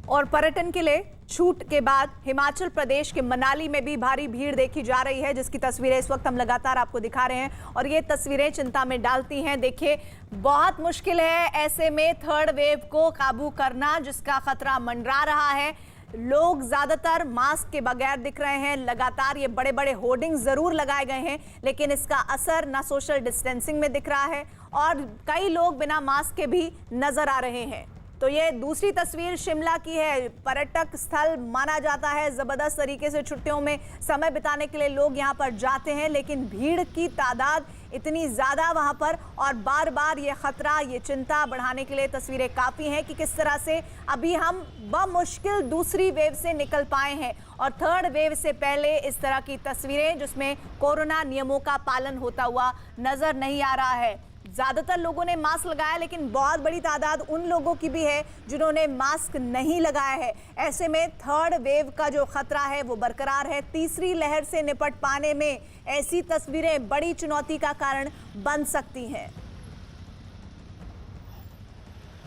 और पर्यटन के लिए छूट के बाद हिमाचल प्रदेश के मनाली में भी भारी भीड़ देखी जा रही है, जिसकी तस्वीरें इस वक्त हम लगातार आपको दिखा रहे हैं और ये तस्वीरें चिंता में डालती हैं। देखिए बहुत मुश्किल है ऐसे में थर्ड वेव को काबू करना, जिसका खतरा मंडरा रहा है। लोग ज्यादातर मास्क के बगैर दिख रहे हैं। लगातार ये बड़े बड़े होर्डिंग जरूर लगाए गए हैं, लेकिन इसका असर ना सोशल डिस्टेंसिंग में दिख रहा है और कई लोग बिना मास्क के भी नजर आ रहे हैं। तो ये दूसरी तस्वीर शिमला की है। पर्यटक स्थल माना जाता है, जबरदस्त तरीके से छुट्टियों में समय बिताने के लिए लोग यहाँ पर जाते हैं, लेकिन भीड़ की तादाद इतनी ज्यादा वहां पर और बार बार ये खतरा, ये चिंता बढ़ाने के लिए तस्वीरें काफी हैं कि किस तरह से अभी हम बमुश्किल दूसरी वेव से निकल पाए हैं और थर्ड वेव से पहले इस तरह की तस्वीरें जिसमें कोरोना नियमों का पालन होता हुआ नजर नहीं आ रहा है। ज्यादातर लोगों ने मास्क लगाया, लेकिन बहुत बड़ी तादाद उन लोगों की भी है जिन्होंने मास्क नहीं लगाया है। ऐसे में थर्ड वेव का जो खतरा है वो बरकरार है। तीसरी लहर से निपट पाने में ऐसी तस्वीरें बड़ी चुनौती का कारण बन सकती हैं।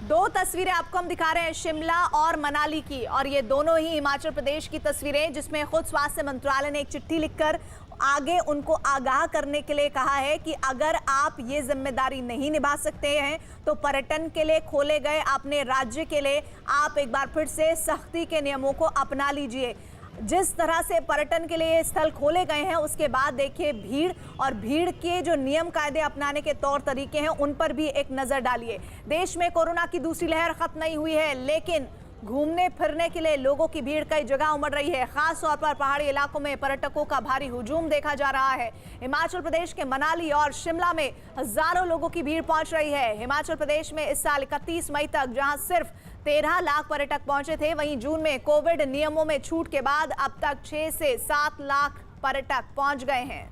दो तस्वीरें आपको हम दिखा रहे हैं शिमला और मनाली की, और ये दोनों ही हिमाचल प्रदेश की तस्वीरें, जिसमें खुद स्वास्थ्य मंत्रालय ने एक चिट्ठी लिखकर आगे उनको आगाह करने के लिए कहा है कि अगर आप ये जिम्मेदारी नहीं निभा सकते हैं तो पर्यटन के लिए खोले गए अपने राज्य के लिए आप एक बार फिर से सख्ती के नियमों को अपना लीजिए। जिस तरह से पर्यटन के लिए स्थल खोले गए हैं उसके बाद देखिए भीड़ और भीड़ के जो नियम कायदे अपनाने के तौर तरीके हैं उन पर भी एक नजर डालिए। देश में कोरोना की दूसरी लहर खत्म नहीं हुई है, लेकिन घूमने फिरने के लिए लोगों की भीड़ कई जगह उमड़ रही है। खास तौर पर पहाड़ी इलाकों में पर्यटकों का भारी हुजूम देखा जा रहा है। हिमाचल प्रदेश के मनाली और शिमला में हजारों लोगों की भीड़ पहुंच रही है। हिमाचल प्रदेश में इस साल 31 मई तक जहां सिर्फ 13 लाख पर्यटक पहुंचे थे, वहीं जून में कोविड नियमों में छूट के बाद अब तक 6 से 7 लाख पर्यटक पहुंच गए हैं।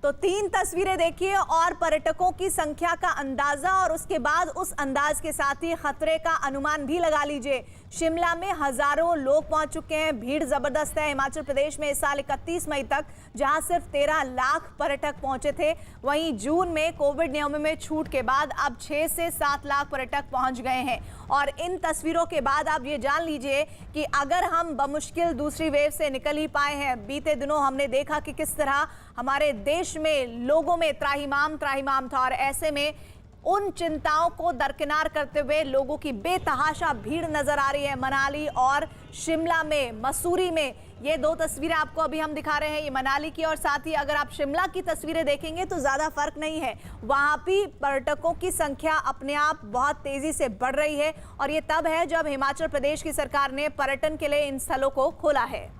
तो 3 तस्वीरें देखिए और पर्यटकों की संख्या का अंदाजा और उसके बाद उस अंदाज के साथ ही खतरे का अनुमान भी लगा लीजिए। शिमला में हजारों लोग पहुंच चुके हैं, भीड़ जबरदस्त है। हिमाचल प्रदेश में इस साल 31 मई तक जहां सिर्फ 13 लाख पर्यटक पहुंचे थे, वहीं जून में कोविड नियमों में छूट के बाद अब 6 से 7 लाख पर्यटक पहुंच गए हैं। और इन तस्वीरों के बाद आप ये जान लीजिए कि अगर हम बमुश्किल दूसरी वेव से निकल ही पाए हैं। बीते दिनों हमने देखा कि किस तरह हमारे देश में लोगों में त्राहिमाम था और ऐसे में उन चिंताओं को दरकिनार करते हुए लोगों की बेतहाशा भीड़ नजर आ रही है। मनाली और शिमला में, मसूरी में, ये 2 तस्वीरें आपको अभी हम दिखा रहे हैं, ये मनाली की, और साथ ही अगर आप शिमला की तस्वीरें देखेंगे तो ज्यादा फर्क नहीं है। वहां भी पर्यटकों की संख्या अपने आप बहुत तेजी से बढ़ रही है और ये तब है जब हिमाचल प्रदेश की सरकार ने पर्यटन के लिए इन स्थलों को खोला है।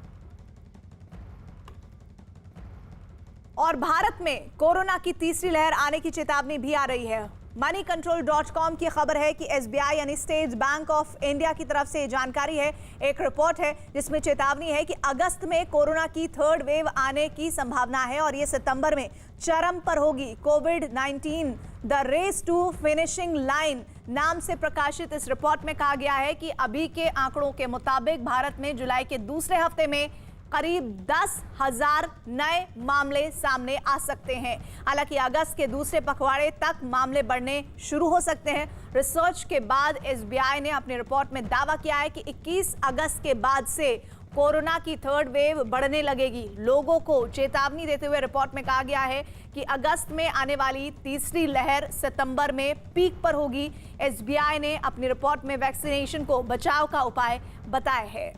और भारत में कोरोना की तीसरी लहर आने की चेतावनी भी आ रही है। moneycontrol.com की खबर है कि SBI यानी स्टेट बैंक ऑफ इंडिया की तरफ से जानकारी है, एक रिपोर्ट है जिसमें चेतावनी है कि अगस्त में कोरोना की 3rd वेव आने की संभावना है और ये सितंबर में चरम पर होगी। कोविड-19 the race to finishing line नाम से प्रकाशित इस रिपोर्ट में कहा गया है कि अभी के आंकड़ों के मुताबिक भारत में जुलाई के दूसरे हफ्ते में करीब 10,000 नए मामले सामने आ सकते हैं। हालांकि अगस्त के दूसरे पखवाड़े तक मामले बढ़ने शुरू हो सकते हैं। रिसर्च के बाद SBI ने अपनी रिपोर्ट में दावा किया है कि 21 अगस्त के बाद से कोरोना की 3rd वेव बढ़ने लगेगी। लोगों को चेतावनी देते हुए रिपोर्ट में कहा गया है कि अगस्त में आने वाली तीसरी लहर सितंबर में पीक पर होगी। SBI ने अपनी रिपोर्ट में वैक्सीनेशन को बचाव का उपाय बताया है।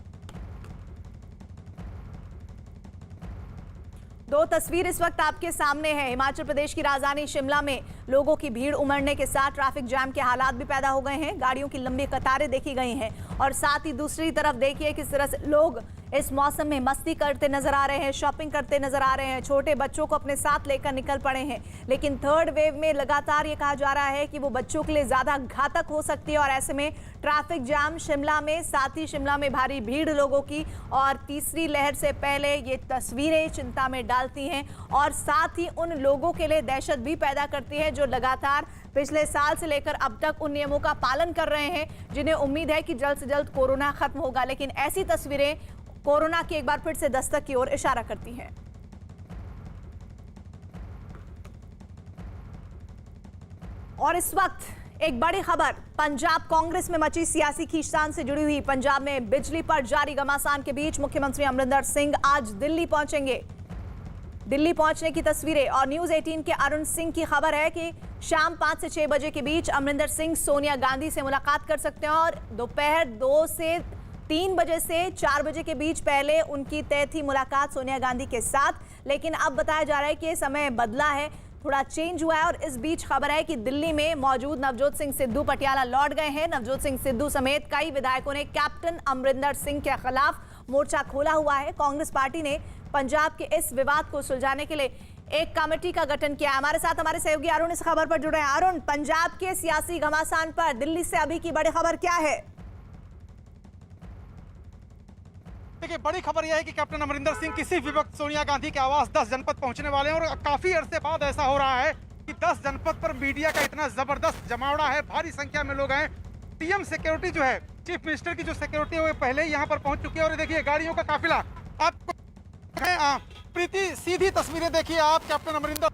2 तस्वीर इस वक्त आपके सामने है। हिमाचल प्रदेश की राजधानी शिमला में लोगों की भीड़ उमड़ने के साथ ट्रैफिक जाम के हालात भी पैदा हो गए हैं। गाड़ियों की लंबी कतारें देखी गई हैं और साथ ही दूसरी तरफ देखिए किस तरह से लोग इस मौसम में मस्ती करते नजर आ रहे हैं, शॉपिंग करते नजर आ रहे हैं, छोटे बच्चों को अपने साथ लेकर निकल पड़े हैं। लेकिन 3rd वेव में लगातार ये कहा जा रहा है कि वो बच्चों के लिए ज्यादा घातक हो सकती है और ऐसे में ट्रैफिक जाम शिमला में, साथ ही शिमला में भारी भीड़ लोगों की और तीसरी लहर से पहले ये तस्वीरें चिंता में डालती हैं और साथ ही उन लोगों के लिए दहशत भी पैदा करती है जो लगातार पिछले साल से लेकर अब तक उन नियमों का पालन कर रहे हैं, जिन्हें उम्मीद है कि जल्द से जल्द कोरोना खत्म होगा। लेकिन ऐसी तस्वीरें कोरोना की एक बार फिर से दस्तक की ओर इशारा करती हैं। और इस वक्त एक बड़ी खबर, पंजाब कांग्रेस में मची सियासी खींचतान से जुड़ी हुई। पंजाब में बिजली पर जारी घमासान के बीच मुख्यमंत्री अमरिंदर सिंह आज दिल्ली पहुंचेंगे। दिल्ली पहुंचने की तस्वीरें और न्यूज 18 के अरुण सिंह की खबर है कि शाम 5 से 6 बजे के बीच अमरिंदर सिंह सोनिया गांधी से मुलाकात कर सकते हैं और दोपहर 2 से 3 बजे से 4 बजे के बीच पहले उनकी तय थी मुलाकात सोनिया गांधी के साथ। लेकिन अब बताया जा रहा है कि समय बदला है, थोड़ा चेंज हुआ है और इस बीच खबर है कि दिल्ली में मौजूद नवजोत सिंह सिद्धू पटियाला लौट गए हैं। नवजोत सिंह सिद्धू समेत कई विधायकों ने कैप्टन अमरिंदर सिंह के खिलाफ मोर्चा खोला हुआ है। कांग्रेस पार्टी ने पंजाब के इस विवाद को सुलझाने के लिए एक कमेटी का गठन किया। हमारे साथ हमारे सहयोगी अरुण इस खबर पर जुड़े हैं। अरुण, पंजाब के सियासी घमासान पर दिल्ली से अभी की बड़ी खबर क्या है? देखिए, बड़ी खबर यह है कि कैप्टन अमरिंदर सिंह किसी भी वक्त सोनिया गांधी के आवास 10 जनपद पहुंचने वाले हैं और काफी अरसे बाद ऐसा हो रहा है कि 10 जनपद पर मीडिया का इतना जबरदस्त जमावड़ा है, भारी संख्या में लोग हैं। सीएम सिक्योरिटी जो है, चीफ मिनिस्टर की जो सिक्योरिटी है वो पहले ही यहाँ पर पहुंच चुकी है और देखिए गाड़ियों का काफिला। आपको प्रीति, सीधी तस्वीरें देखिए आप, कैप्टन अमरिंदर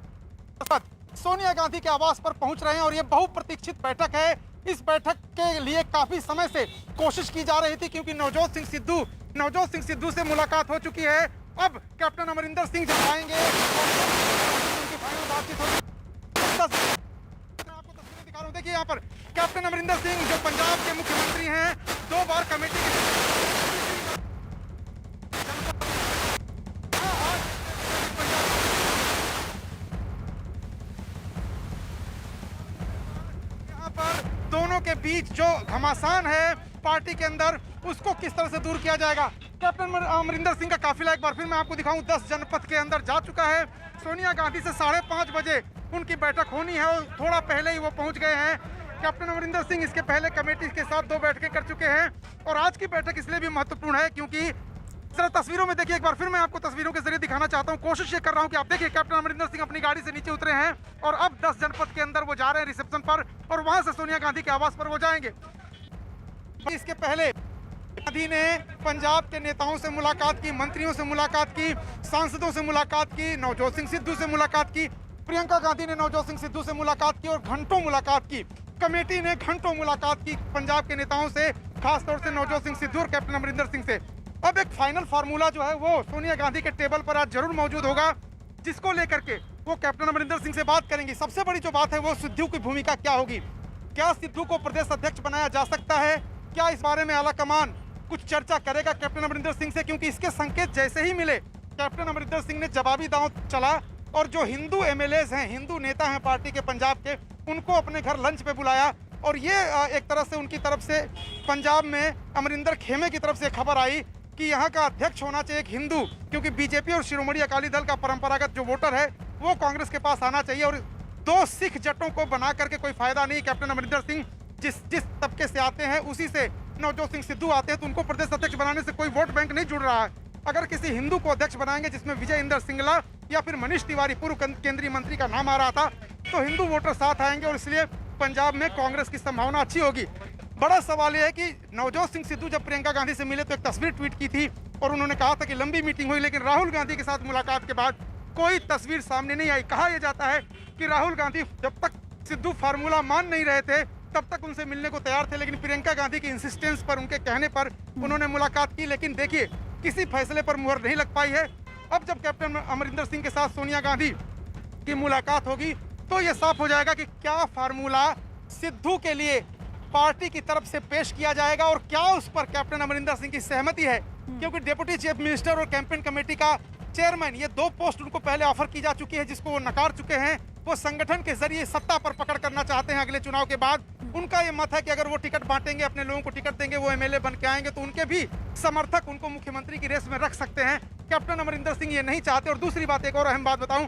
सोनिया गांधी के आवास पर पहुंच रहे हैं और ये बहुप्रतीक्षित बैठक है। इस बैठक के लिए काफी समय से कोशिश की जा रही थी क्योंकि नवजोत सिंह सिद्धू से मुलाकात हो चुकी है। अब कैप्टन अमरिंदर सिंह जब आएंगे उनकी फाइनल बातचीत होगी। आपको तस्वीरें दिखा रहा हूं, देखिए यहाँ पर कैप्टन अमरिंदर सिंह जो पंजाब के मुख्यमंत्री हैं, 2 बार कमेटी यहाँ पर दोनों के बीच जो घमासान है पार्टी के अंदर उसको किस तरह से दूर किया जाएगा। कैप्टन अमरिंदर सिंह का काफिला एक बार फिर मैं आपको दिखाऊं 10 जनपद के अंदर जा चुका है। सोनिया गांधी से 5:30 बजे उनकी बैठक होनी है और थोड़ा पहले ही वो पहुंच गए हैं। कैप्टन अमरिंदर सिंह इसके पहले कमेटी के साथ 2 बैठकें कर चुके हैं और आज की बैठक इसलिए भी महत्वपूर्ण है क्योंकि जरा तस्वीरों में देखिए, एक बार फिर मैं आपको तस्वीरों के जरिए दिखाना चाहता हूं। कोशिश ये कर रहा हूं कि आप देखिए कैप्टन अमरिंदर सिंह अपनी गाड़ी से नीचे उतरे हैं और अब 10 जनपद के अंदर वो जा रहे हैं रिसेप्शन पर और वहां से सोनिया गांधी के आवास पर वो जाएंगे। इसके पहले गांधी ने पंजाब के नेताओं से मुलाकात की, मंत्रियों से मुलाकात की, सांसदों से मुलाकात की, नवजोत सिंह सिद्धू से मुलाकात की, प्रियंका गांधी ने नवजोत सिंह सिद्धू से मुलाकात की और घंटों मुलाकात की। कमेटी ने घंटों मुलाकात की पंजाब के नेताओं से, खासतौर से नवजोत सिंह सिद्धू और कैप्टन अमरिंदर सिंह से। अब एक फाइनल फार्मूला जो है वो सोनिया गांधी के टेबल पर आज जरूर मौजूद होगा, जिसको लेकर के वो कैप्टन अमरिंदर सिंह से बात करेंगी। सबसे बड़ी जो बात है वो सिद्धू की भूमिका क्या होगी, क्या सिद्धू को प्रदेश अध्यक्ष बनाया जा सकता है, क्या इस बारे में आला कमान कुछ चर्चा करेगा कैप्टन अमरिंदर सिंह से, क्योंकि इसके संकेत जैसे ही मिले कैप्टन अमरिंदर सिंह ने जवाबी दांव चला और जो हिंदू एमएलएज हैं, हिंदू नेता हैं पार्टी के पंजाब के, उनको अपने घर लंच पे बुलाया और ये एक तरह से उनकी तरफ से पंजाब में अमरिंदर खेमे की तरफ से खबर आई कि यहाँ का अध्यक्ष होना चाहिए एक हिंदू, क्योंकि बीजेपी और शिरोमणि अकाली दल का परंपरागत जो वोटर है वो कांग्रेस के पास आना चाहिए और 2 सिख जटों को बना करके कोई फायदा नहीं। कैप्टन अमरिंदर सिंह जिस तबके से आते हैं उसी से नवजोत सिंह सिद्धू आते हैं, तो उनको प्रदेश अध्यक्ष बनाने से कोई वोट बैंक नहीं जुड़ रहा है। अगर किसी हिंदू को अध्यक्ष बनाएंगे जिसमें विजय इंदर सिंगला या फिर मनीष तिवारी पूर्व केंद्रीय मंत्री का नाम आ रहा था, तो हिंदू वोटर साथ आएंगे और इसलिए पंजाब में कांग्रेस की संभावना अच्छी होगी। बड़ा सवाल यह है कि नवजोत सिंह सिद्धू जब प्रियंका गांधी से मिले तो एक तस्वीर ट्वीट की थी और उन्होंने कहा था कि लंबी मीटिंग हुई, लेकिन राहुल गांधी के साथ मुलाकात के बाद कोई तस्वीर सामने नहीं आई। कहा यह जाता है कि राहुल गांधी जब तक सिद्धू फार्मूला मान नहीं रहे थे तब तक उनसे मिलने को तैयार थे, लेकिन प्रियंका गांधी की इंसिस्टेंस पर, उनके कहने पर उन्होंने मुलाकात की, लेकिन देखिए किसी फैसले पर मुहर नहीं लग पाई है। अब जब कैप्टन अमरिंदर सिंह के साथ सोनिया गांधी की मुलाकात होगी तो यह साफ हो जाएगा कि क्या फार्मूला सिद्धू के लिए पार्टी की तरफ से पेश किया जाएगा और क्या उस पर कैप्टन अमरिंदर सिंह की सहमति है, क्योंकि डिप्टी चीफ मिनिस्टर और कैंपेन कमेटी का चेयरमैन, ये 2 पोस्ट उनको पहले ऑफर की जा चुकी है जिसको वो नकार चुके हैं। वो संगठन के जरिए सत्ता पर पकड़ करना चाहते हैं अगले चुनाव के बाद। उनका ये मत है कि अगर वो टिकट बांटेंगे, अपने लोगों को टिकट देंगे, वो एमएलए बन के आएंगे तो उनके भी समर्थक उनको मुख्यमंत्री की रेस में रख सकते हैं। कैप्टन अमरिंदर सिंह ये नहीं चाहते। और दूसरी बात, एक और अहम बात बताऊं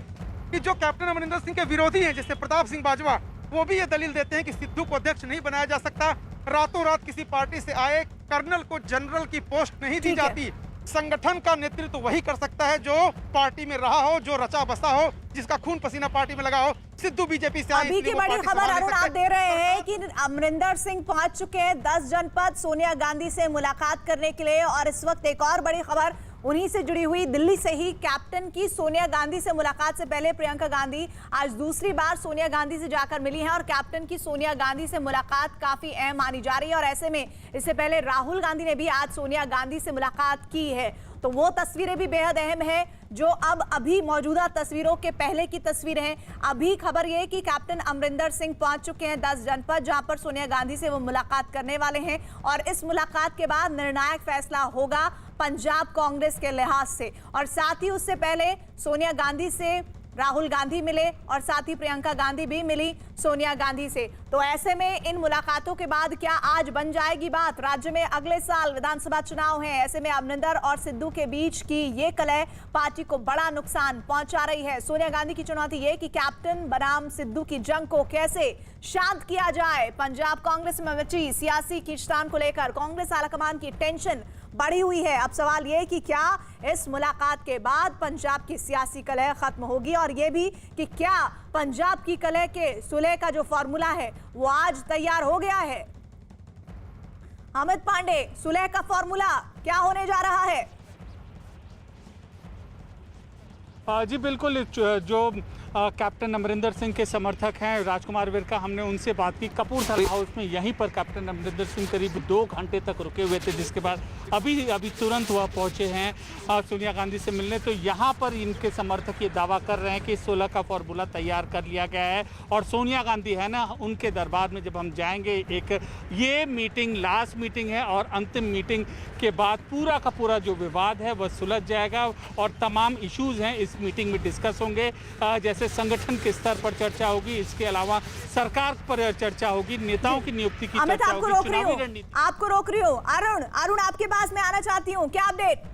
कि जो कैप्टन अमरिंदर सिंह के विरोधी हैं जैसे प्रताप सिंह बाजवा, वो भी ये दलील देते हैं कि सिद्धू को अध्यक्ष नहीं बनाया जा सकता। रातों रात किसी पार्टी से आए कर्नल को जनरल की पोस्ट नहीं दी जाती। संगठन का नेतृत्व वही कर सकता है जो पार्टी में रहा हो, जो रचा बसा हो, जिसका खून पसीना पार्टी में लगा हो। सिद्धू बीजेपी से अभी की बड़ी खबर अरुण आप दे रहे हैं कि अमरिंदर सिंह पहुंच चुके हैं 10 जनपद सोनिया गांधी से मुलाकात करने के लिए। और इस वक्त एक और बड़ी खबर उन्हीं से जुड़ी हुई, दिल्ली से ही कैप्टन की सोनिया गांधी से मुलाकात से पहले प्रियंका गांधी आज दूसरी बार सोनिया गांधी से जाकर मिली हैं और कैप्टन की सोनिया गांधी से मुलाकात काफी अहम मानी जा रही है। और ऐसे में इससे पहले राहुल गांधी ने भी आज सोनिया गांधी से मुलाकात की है, तो वो तस्वीरें भी बेहद अहम है जो अब अभी मौजूदा तस्वीरों के पहले की तस्वीरें हैं। अभी खबर ये कि कैप्टन अमरिंदर सिंह पहुंच चुके हैं 10 जनपद जहां पर सोनिया गांधी से वो मुलाकात करने वाले हैं और इस मुलाकात के बाद निर्णायक फैसला होगा पंजाब कांग्रेस के लिहाज से। और साथ ही उससे पहले सोनिया गांधी से राहुल गांधी मिले और साथ ही प्रियंका गांधी भी मिली सोनिया गांधी से। तो ऐसे में इन मुलाकातों के बाद क्या आज बन जाएगी बात? राज्य में अगले साल विधानसभा चुनाव हैं, ऐसे में अमरिंदर और सिद्धू के बीच की ये कलह पार्टी को बड़ा नुकसान पहुंचा रही है। सोनिया गांधी की चुनौती ये कि कैप्टन बनाम सिद्धू की जंग को कैसे शांत किया जाए। पंजाब कांग्रेस में मची सियासी खींचतान को लेकर कांग्रेस आलाकमान की टेंशन बढ़ी हुई है। अब सवाल ये कि क्या इस मुलाकात के बाद पंजाब की सियासी कलह खत्म होगी और ये भी कि क्या पंजाब की कलह के सुलह का जो फॉर्मूला है वो आज तैयार हो गया है। अमित पांडे, सुलह का फॉर्मूला क्या होने जा रहा है? जी बिल्कुल, जो कैप्टन अमरिंदर सिंह के समर्थक हैं राजकुमार विरका, हमने उनसे बात की कपूरथला हाउस में। यहीं पर कैप्टन अमरिंदर सिंह करीब 2 घंटे तक रुके हुए थे, जिसके बाद अभी तुरंत वह पहुंचे हैं सोनिया गांधी से मिलने। तो यहाँ पर इनके समर्थक ये दावा कर रहे हैं कि 16 का फॉर्मूला तैयार कर लिया गया है और सोनिया गांधी है ना, उनके दरबार में जब हम जाएंगे, एक ये मीटिंग लास्ट मीटिंग है और अंतिम मीटिंग के बाद पूरा का पूरा जो विवाद है वह सुलझ जाएगा और तमाम इशूज़ हैं इस मीटिंग में डिस्कस होंगे। जैसे से संगठन के स्तर पर चर्चा होगी, इसके अलावा सरकार पर चर्चा होगी, नेताओं की नियुक्ति की अमित, चर्चा आपको होगी, रोक रही चुनावी हूँ, रणनीति। आपको रोक रही हूँ। अरुण आपके पास मैं आना चाहती हूँ, क्या अपडेट?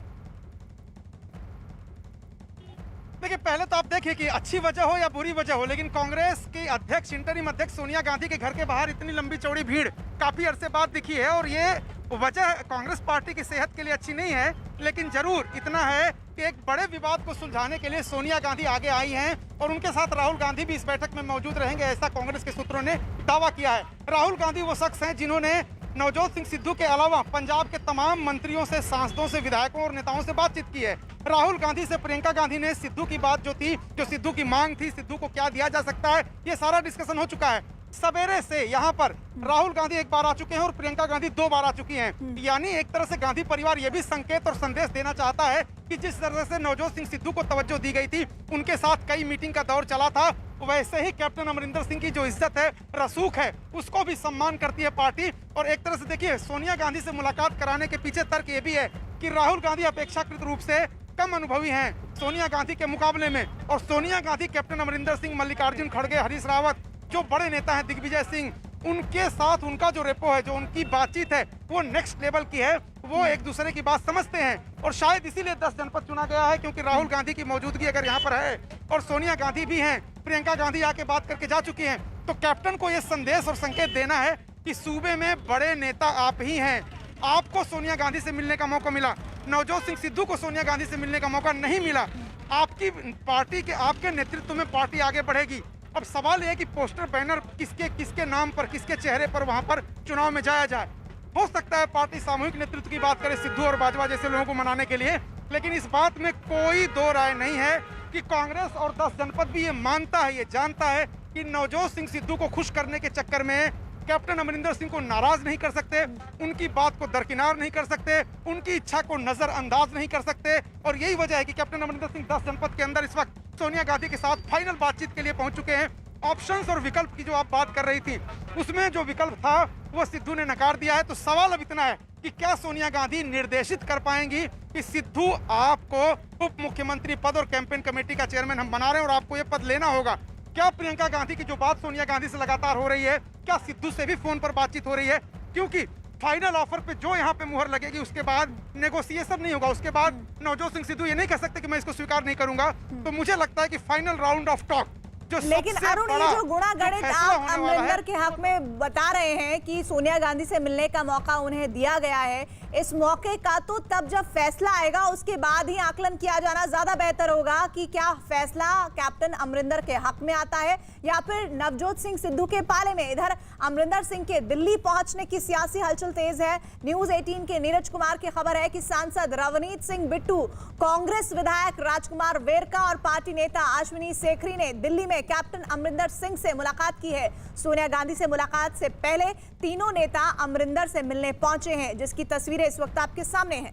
देखिए, पहले तो आप देखिए कि अच्छी वजह हो या बुरी वजह हो, लेकिन कांग्रेस की अध्यक्ष, इंटरिम अध्यक्ष सोनिया गांधी के घर के बाहर इतनी लंबी चौड़ी भीड़ काफी अरसे बाद दिखी है। और ये वजह कांग्रेस पार्टी की सेहत के लिए अच्छी नहीं है, लेकिन जरूर इतना है कि एक बड़े विवाद को सुलझाने के लिए सोनिया गांधी आगे आई हैं और उनके साथ राहुल गांधी भी इस बैठक में मौजूद रहेंगे, ऐसा कांग्रेस के सूत्रों ने दावा किया है। राहुल गांधी वो शख्स हैं जिन्होंने नवजोत सिंह सिद्धू के अलावा पंजाब के तमाम मंत्रियों से, सांसदों से, विधायकों और नेताओं से बातचीत की है। राहुल गांधी से प्रियंका गांधी ने सिद्धू की बात जो थी, जो सिद्धू की मांग थी, सिद्धू को क्या दिया जा सकता है, ये सारा डिस्कशन हो चुका है। सवेरे से यहाँ पर राहुल गांधी एक बार आ चुके हैं और प्रियंका गांधी 2 बार आ चुकी हैं। यानी एक तरह से गांधी परिवार ये भी संकेत और संदेश देना चाहता है कि जिस तरह से नवजोत सिंह सिद्धू को तवज्जो दी गई थी, उनके साथ कई मीटिंग का दौर चला था, वैसे ही कैप्टन अमरिंदर सिंह की जो इज्जत है, रसूख है, उसको भी सम्मान करती है पार्टी। और एक तरह से देखिए, सोनिया गांधी से मुलाकात कराने के पीछे तर्क ये भी है कि राहुल गांधी अपेक्षाकृत रूप से कम अनुभवी हैं सोनिया गांधी के मुकाबले में, और सोनिया गांधी कैप्टन अमरिंदर सिंह, मल्लिकार्जुन खड़गे, हरीश रावत, जो बड़े नेता हैं, दिग्विजय सिंह, उनके साथ उनका जो रेपो है, जो उनकी बातचीत है, वो नेक्स्ट लेवल की है। वो एक दूसरे की बात समझते हैं और शायद इसीलिए 10 जनपद चुना गया है, क्योंकि राहुल गांधी की मौजूदगी अगर यहाँ पर है और सोनिया गांधी भी हैं, प्रियंका गांधी आके बात करके जा चुकी हैं, तो कैप्टन को ये संदेश और संकेत देना है कि सूबे में बड़े नेता आप ही हैं। आपको सोनिया गांधी से मिलने का मौका मिला, नवजोत सिंह सिद्धू को सोनिया गांधी से मिलने का मौका नहीं मिला। आपकी पार्टी के, आपके नेतृत्व में पार्टी आगे बढ़ेगी। अब सवाल यह है कि पोस्टर बैनर किसके नाम पर, किसके चेहरे पर वहां पर चुनाव में जाया जाए। हो सकता है पार्टी सामूहिक नेतृत्व की बात करे सिद्धू और बाजवा जैसे लोगों को मनाने के लिए, लेकिन इस बात में कोई दो राय नहीं है कि कांग्रेस और 10 जनपद भी ये मानता है, ये जानता है कि नवजोत सिंह सिद्धू को खुश करने के चक्कर में कैप्टन अमरिंदर सिंह को नाराज नहीं कर सकते, उनकी बात को दरकिनार नहीं कर सकते, उनकी इच्छा को नजरअंदाज नहीं कर सकते। और यही वजह है कि कैप्टन अमरिंदर सिंह 10 जनपद के अंदर इस वक्त सोनिया गांधी के साथ फाइनल बातचीत के लिए पहुंच चुके हैं। ऑप्शंस और विकल्प की जो आप बात कर रही थी, उसमें जो विकल्प था वो सिद्धू ने नकार दिया है। तो सवाल अब इतना है कि क्या सोनिया गांधी निर्देशित कर पाएंगी कि सिद्धू, आपको उप मुख्यमंत्री पद और कैंपेन कमेटी का चेयरमैन हम बना रहे हैं और आपको ये पद लेना होगा। क्या प्रियंका गांधी की जो बात सोनिया गांधी से लगातार हो रही है, क्या सिद्धू से भी फोन पर बातचीत हो रही है? क्योंकि फाइनल ऑफर पे जो यहाँ पे मुहर लगेगी, उसके बाद नेगोशिएशन नहीं होगा, उसके बाद नवजोत सिंह सिद्धू ये नहीं कह सकते कि मैं इसको स्वीकार नहीं करूंगा। तो मुझे लगता है कि फाइनल राउंड ऑफ टॉक, लेकिन अरुण, ये जो गुणा गणित आप अमरिंदर के हक में बता रहे हैं कि सोनिया गांधी से मिलने का मौका उन्हें दिया गया है, इस मौके का तो तब जब फैसला आएगा उसके बाद ही आकलन किया जाना ज्यादा बेहतर होगा कि क्या फैसला कैप्टन अमरिंदर के हक में आता है या फिर नवजोत सिंह सिद्धू के पाले में। इधर अमरिंदर सिंह के दिल्ली पहुंचने की सियासी हलचल तेज है। न्यूज 18 के नीरज कुमार की खबर है कि सांसद रवनीत सिंह बिट्टू, कांग्रेस विधायक राजकुमार वेरका और पार्टी नेता अश्विनी सेखरी ने दिल्ली में कैप्टन अमरिंदर सिंह से मुलाकात की है। सोनिया गांधी से मुलाकात से पहले तीनों नेता अमरिंदर से मिलने पहुंचे हैं, जिसकी तस्वीरें इस वक्त आपके सामने हैं।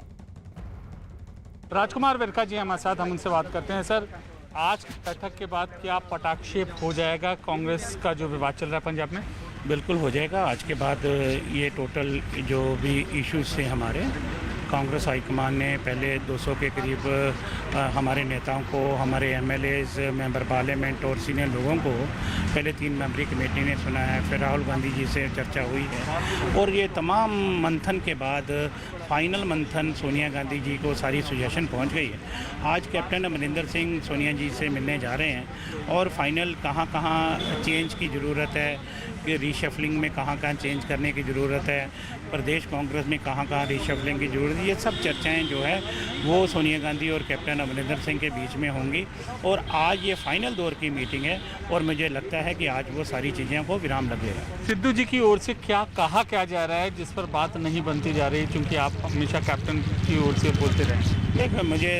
राजकुमार वेरका जी हमारे साथ, हम उनसे बात करते हैं। सर, आज बैठक के बाद क्या पटाक्षेप हो जाएगा कांग्रेस का जो विवाद चल रहा है पंजाब में? बिल्कुल हो जाएगा। आज के बाद ये टोटल जो भी इश्यूज थे हमारे, कांग्रेस हाईकमान ने पहले 200 के करीब हमारे नेताओं को, हमारे एमएलएज, मेंबर पार्लियामेंट और सीनियर लोगों को पहले 3 मेंबरी कमेटी ने सुना है, फिर राहुल गांधी जी से चर्चा हुई है और ये तमाम मंथन के बाद फाइनल मंथन सोनिया गांधी जी को सारी सुजेशन पहुंच गई है। आज कैप्टन अमरिंदर सिंह सोनिया जी से मिलने जा रहे हैं और फाइनल कहाँ कहाँ चेंज की ज़रूरत है, रीशफलिंग में कहाँ कहाँ चेंज करने की ज़रूरत है, प्रदेश कांग्रेस में कहाँ कहाँ रीशफलिंग की ज़रूरत है, ये सब चर्चाएं जो है वो सोनिया गांधी और कैप्टन अमरिंदर सिंह के बीच में होंगी। और आज ये फाइनल दौर की मीटिंग है और मुझे लगता है कि आज वो सारी चीज़ों को विराम लगेगा। सिद्धू जी की ओर से क्या कहा जा रहा है जिस पर बात नहीं बनती जा रही, क्योंकि आप हमेशा कैप्टन की ओर से बोलते रहे? देखो, मुझे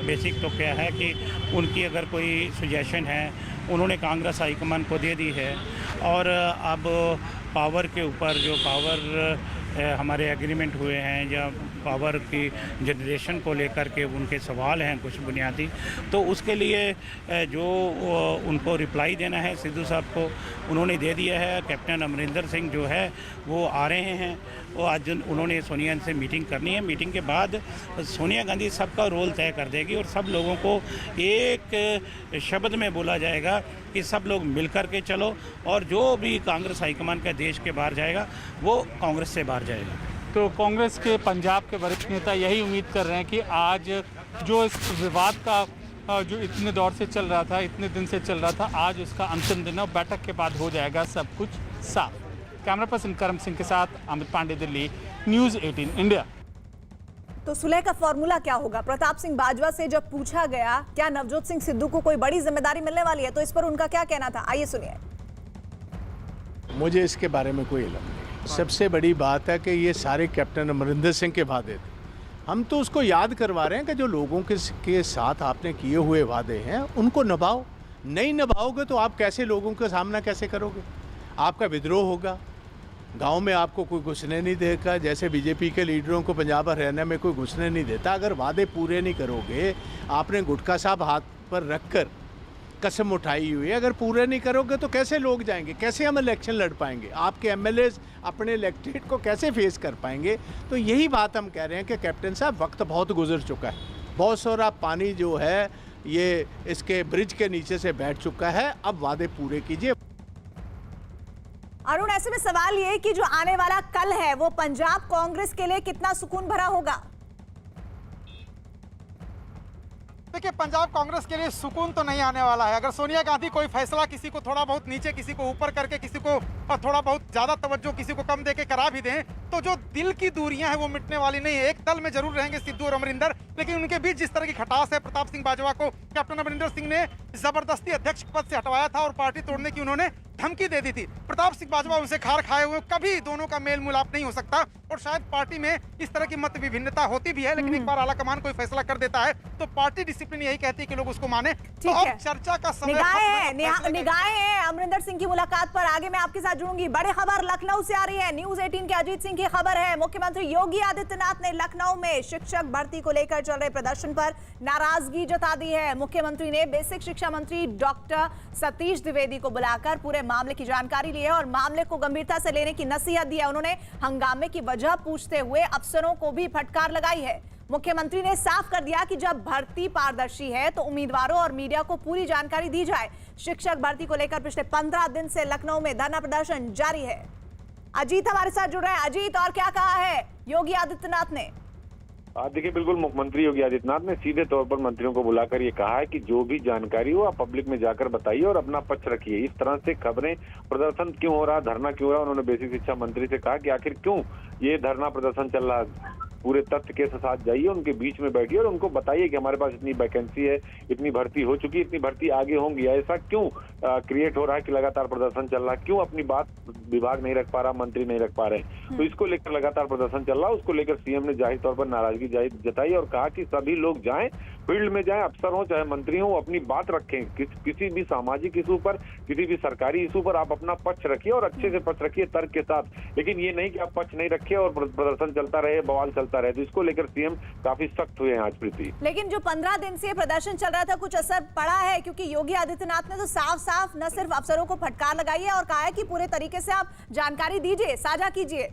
बेसिक तो क्या है कि उनकी अगर कोई सुजेशन है, उन्होंने कांग्रेस हाईकमान को दे दी है और अब पावर के ऊपर जो पावर हमारे एग्रीमेंट हुए हैं या पावर की जनरेशन को लेकर के उनके सवाल हैं कुछ बुनियादी, तो उसके लिए जो उनको रिप्लाई देना है सिद्धू साहब को उन्होंने दे दिया है। कैप्टन अमरिंदर सिंह जो है वो आ रहे हैं, वो आज उन्होंने सोनिया से मीटिंग करनी है। मीटिंग के बाद सोनिया गांधी सबका रोल तय कर देगी और सब लोगों को एक शब्द में बोला जाएगा कि सब लोग मिलकर के चलो, और जो भी कांग्रेस हाईकमान का देश के बाहर जाएगा वो कांग्रेस से बाहर जाएगा। तो कांग्रेस के पंजाब के वरिष्ठ नेता यही उम्मीद कर रहे हैं कि आज जो इस विवाद का जो इतने दौर से चल रहा था, इतने दिन से चल रहा था, आज उसका अंतिम दिन है और बैठक के बाद हो जाएगा सब कुछ साफ। कैमरा पर्सन करम सिंह के साथ अमित पांडे, दिल्ली, न्यूज़ 18 इंडिया। तो सुलह का फॉर्मूला क्या होगा? प्रताप सिंह बाजवा से जब पूछा गया क्या नवजोत सिंह सिद्धू को कोई बड़ी जिम्मेदारी मिलने वाली है, तो इस पर उनका क्या कहना था, आइए सुनिए। मुझे इसके बारे में कोई इल्म नहीं। सबसे बड़ी बात है कि ये सारे कैप्टन अमरिंदर सिंह के वादे थे। हम तो उसको याद करवा रहे हैं कि जो लोगों के साथ आपने किए हुए वादे हैं उनको निभाओ। नहीं निभाओगे तो आप कैसे लोगों का सामना कैसे करोगे? आपका विद्रोह होगा, गांव में आपको कोई घुसने नहीं देगा, जैसे बीजेपी के लीडरों को पंजाब हरियाणा में कोई घुसने नहीं देता। अगर वादे पूरे नहीं करोगे, आपने गुटखा साहब हाथ पर रखकर कसम उठाई हुई है, अगर पूरे नहीं करोगे तो कैसे लोग जाएंगे, कैसे हम इलेक्शन लड़ पाएंगे, आपके एमएलएज अपने इलेक्टेड को कैसे फेस कर पाएंगे? तो यही बात हम कह रहे हैं कि कैप्टन साहब वक्त बहुत गुजर चुका है, बहुत सारा पानी जो है ये इसके ब्रिज के नीचे से बैठ चुका है, अब वादे पूरे कीजिए। अरुण, ऐसे में सवाल ये कि जो आने वाला कल है वो पंजाब कांग्रेस के लिए कितना सुकून भरा होगा? देखिए, पंजाब कांग्रेस के लिए सुकून तो नहीं आने वाला है। अगर सोनिया गांधी कोई फैसला किसी को थोड़ा बहुत नीचे, किसी को ऊपर करके, किसी को थोड़ा बहुत ज्यादा तवज्जो, किसी को कम देके करा भी दें, तो जो दिल की दूरियां हैं वो मिटने वाली नहीं है। एक दल में जरूर रहेंगे सिद्धू और अमरिंदर, लेकिन उनके बीच जिस तरह की खटास है, प्रताप सिंह बाजवा को कैप्टन अमरिंदर सिंह ने जबरदस्ती अध्यक्ष पद से हटवाया था और पार्टी तोड़ने की उन्होंने धमकी दे दी थी। प्रताप सिंह बाजवा उनसे खार खाए हुए, कभी दोनों का मेल मिलाप नहीं हो सकता और शायद पार्टी में इस तरह की मत विभिन्नता होती भी है, लेकिन एक बार आलाकमान कोई फैसला कर देता है तो पार्टी डिसिप्लिन यही कहती है कि लोग उसको माने। तो अब चर्चा का समय निगाहें हैं अमरिंदर सिंह की मुलाकात पर। आगे मैं आपके साथ जुड़ूंगी। बड़ी खबर लखनऊ से आ रही है, न्यूज़ 18 के अजीत सिंह की खबर है। मुख्यमंत्री योगी आदित्यनाथ ने लखनऊ में शिक्षक भर्ती को लेकर चल रहे प्रदर्शन पर नाराजगी जता दी है। मुख्यमंत्री ने बेसिक शिक्षा मंत्री डॉक्टर सतीश द्विवेदी को बुलाकर पूरे मामले की जानकारी ली है और मामले को गंभीरता से लेने की नसीहत दी है। उन्होंने हंगामे की वजह पूछते हुए अफसरों को भी फटकार लगाई है। मुख्यमंत्री ने साफ कर दिया कि जब भर्ती पारदर्शी है तो उम्मीदवारों और मीडिया को पूरी जानकारी दी जाए। शिक्षक भर्ती को लेकर पिछले 15 दिन से लखनऊ में धरना प्रदर्शन जारी है। अजीत हमारे साथ जुड़ रहे हैं। अजीत, और क्या कहा है योगी आदित्यनाथ ने? देखिए, बिल्कुल मुख्यमंत्री योगी आदित्यनाथ ने सीधे तौर पर मंत्रियों को बुलाकर ये कहा है कि जो भी जानकारी हो आप पब्लिक में जाकर बताइए और अपना पक्ष रखिए। इस तरह से खबरें, प्रदर्शन क्यों हो रहा, धरना क्यों हो रहा, उन्होंने बेसिक शिक्षा मंत्री से कहा कि आखिर क्यों ये धरना प्रदर्शन चल रहा है, पूरे तथ्य के साथ जाइए, उनके बीच में बैठिए और उनको बताइए कि हमारे पास इतनी वैकेंसी है, इतनी भर्ती हो चुकी है, इतनी भर्ती आगे होंगी। ऐसा क्यों क्रिएट हो रहा है कि लगातार प्रदर्शन चल रहा है, क्यों अपनी बात विभाग नहीं रख पा रहा, मंत्री नहीं रख पा रहे। तो इसको लेकर लगातार प्रदर्शन चल रहा है। उसको लेकर सीएम ने जाहिर तौर पर नाराजगी जताई और कहा कि सभी लोग जाएं, फील्ड में जाएं, अफसर हो चाहे मंत्री हो, अपनी बात रखें। किसी भी सामाजिक इशू पर, किसी भी सरकारी इशू पर आप अपना पक्ष रखिए और अच्छे से पक्ष रखिए तर्क के साथ, लेकिन ये नहीं कि आप पक्ष नहीं रखिए और प्रदर्शन चलता रहे, बवाल चलता रहे। तो इसको लेकर सीएम काफी सख्त हुए हैं आज प्रीति। लेकिन जो 15 दिन से प्रदर्शन चल रहा था, कुछ असर पड़ा है? क्योंकि योगी आदित्यनाथ ने तो साफ साफ न सिर्फ अफसरों को फटकार लगाई है और कहा है कि पूरे तरीके से आप जानकारी दीजिए, साझा कीजिए।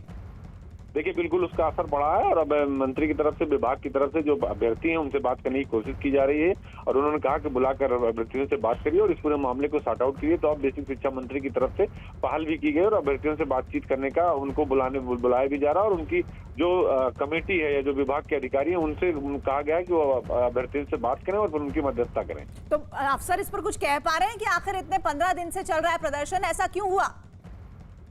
देखिए, बिल्कुल उसका असर पड़ा है और अब मंत्री की तरफ से, विभाग की तरफ से जो अभ्यर्थी हैं उनसे बात करने की कोशिश की जा रही है और उन्होंने कहा कि बुलाकर अभ्यर्थियों से बात करिए और इस पूरे मामले को सॉर्ट आउट करिए। तो अब बेसिक शिक्षा मंत्री की तरफ से पहल भी की गई और अभ्यर्थियों से बातचीत करने का उनको बुलाया भी जा रहा है और उनकी जो कमेटी है या जो विभाग के अधिकारी है उनसे कहा गया है कि वो अभ्यर्थियों से बात करें और फिर उनकी मध्यस्थता करें। तो अफसर इस पर कुछ कह पा रहे हैं कि आखिर इतने 15 दिन से चल रहा है प्रदर्शन, ऐसा क्यों हुआ?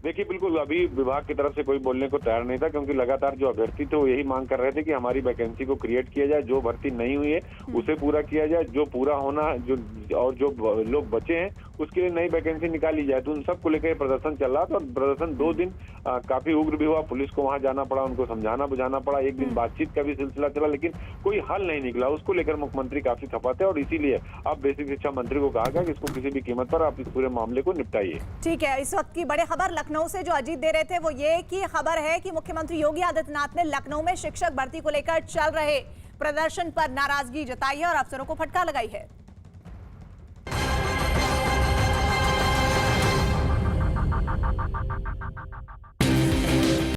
देखिए, बिल्कुल अभी विभाग की तरफ से कोई बोलने को तैयार नहीं था, क्योंकि लगातार जो अभ्यर्थी थे वो यही मांग कर रहे थे कि हमारी वैकेंसी को क्रिएट किया जाए, जो भर्ती नहीं हुई है उसे पूरा किया जाए, जो पूरा होना जो और जो लोग बचे हैं उसके लिए नई वैकेंसी निकाली जाए। तो उन सबको लेकर प्रदर्शन चल रहा था और प्रदर्शन 2 दिन काफी उग्र भी हुआ। पुलिस को वहां जाना पड़ा, उनको समझाना बुझाना पड़ा, एक दिन बातचीत का भी सिलसिला चला, लेकिन कोई हल नहीं निकला। उसको लेकर मुख्यमंत्री काफी खफा थे और इसीलिए अब बेसिक शिक्षा मंत्री को कहा गया कि इसको किसी भी कीमत पर आप इस पूरे मामले को निपटाइए। ठीक है, इस वक्त की बड़ी खबर लखनऊ से जो अजीत दे रहे थे वो ये की खबर है कि मुख्यमंत्री योगी आदित्यनाथ ने लखनऊ में शिक्षक भर्ती को लेकर चल रहे प्रदर्शन पर नाराजगी जताई है और अफसरों को फटकार लगाई है।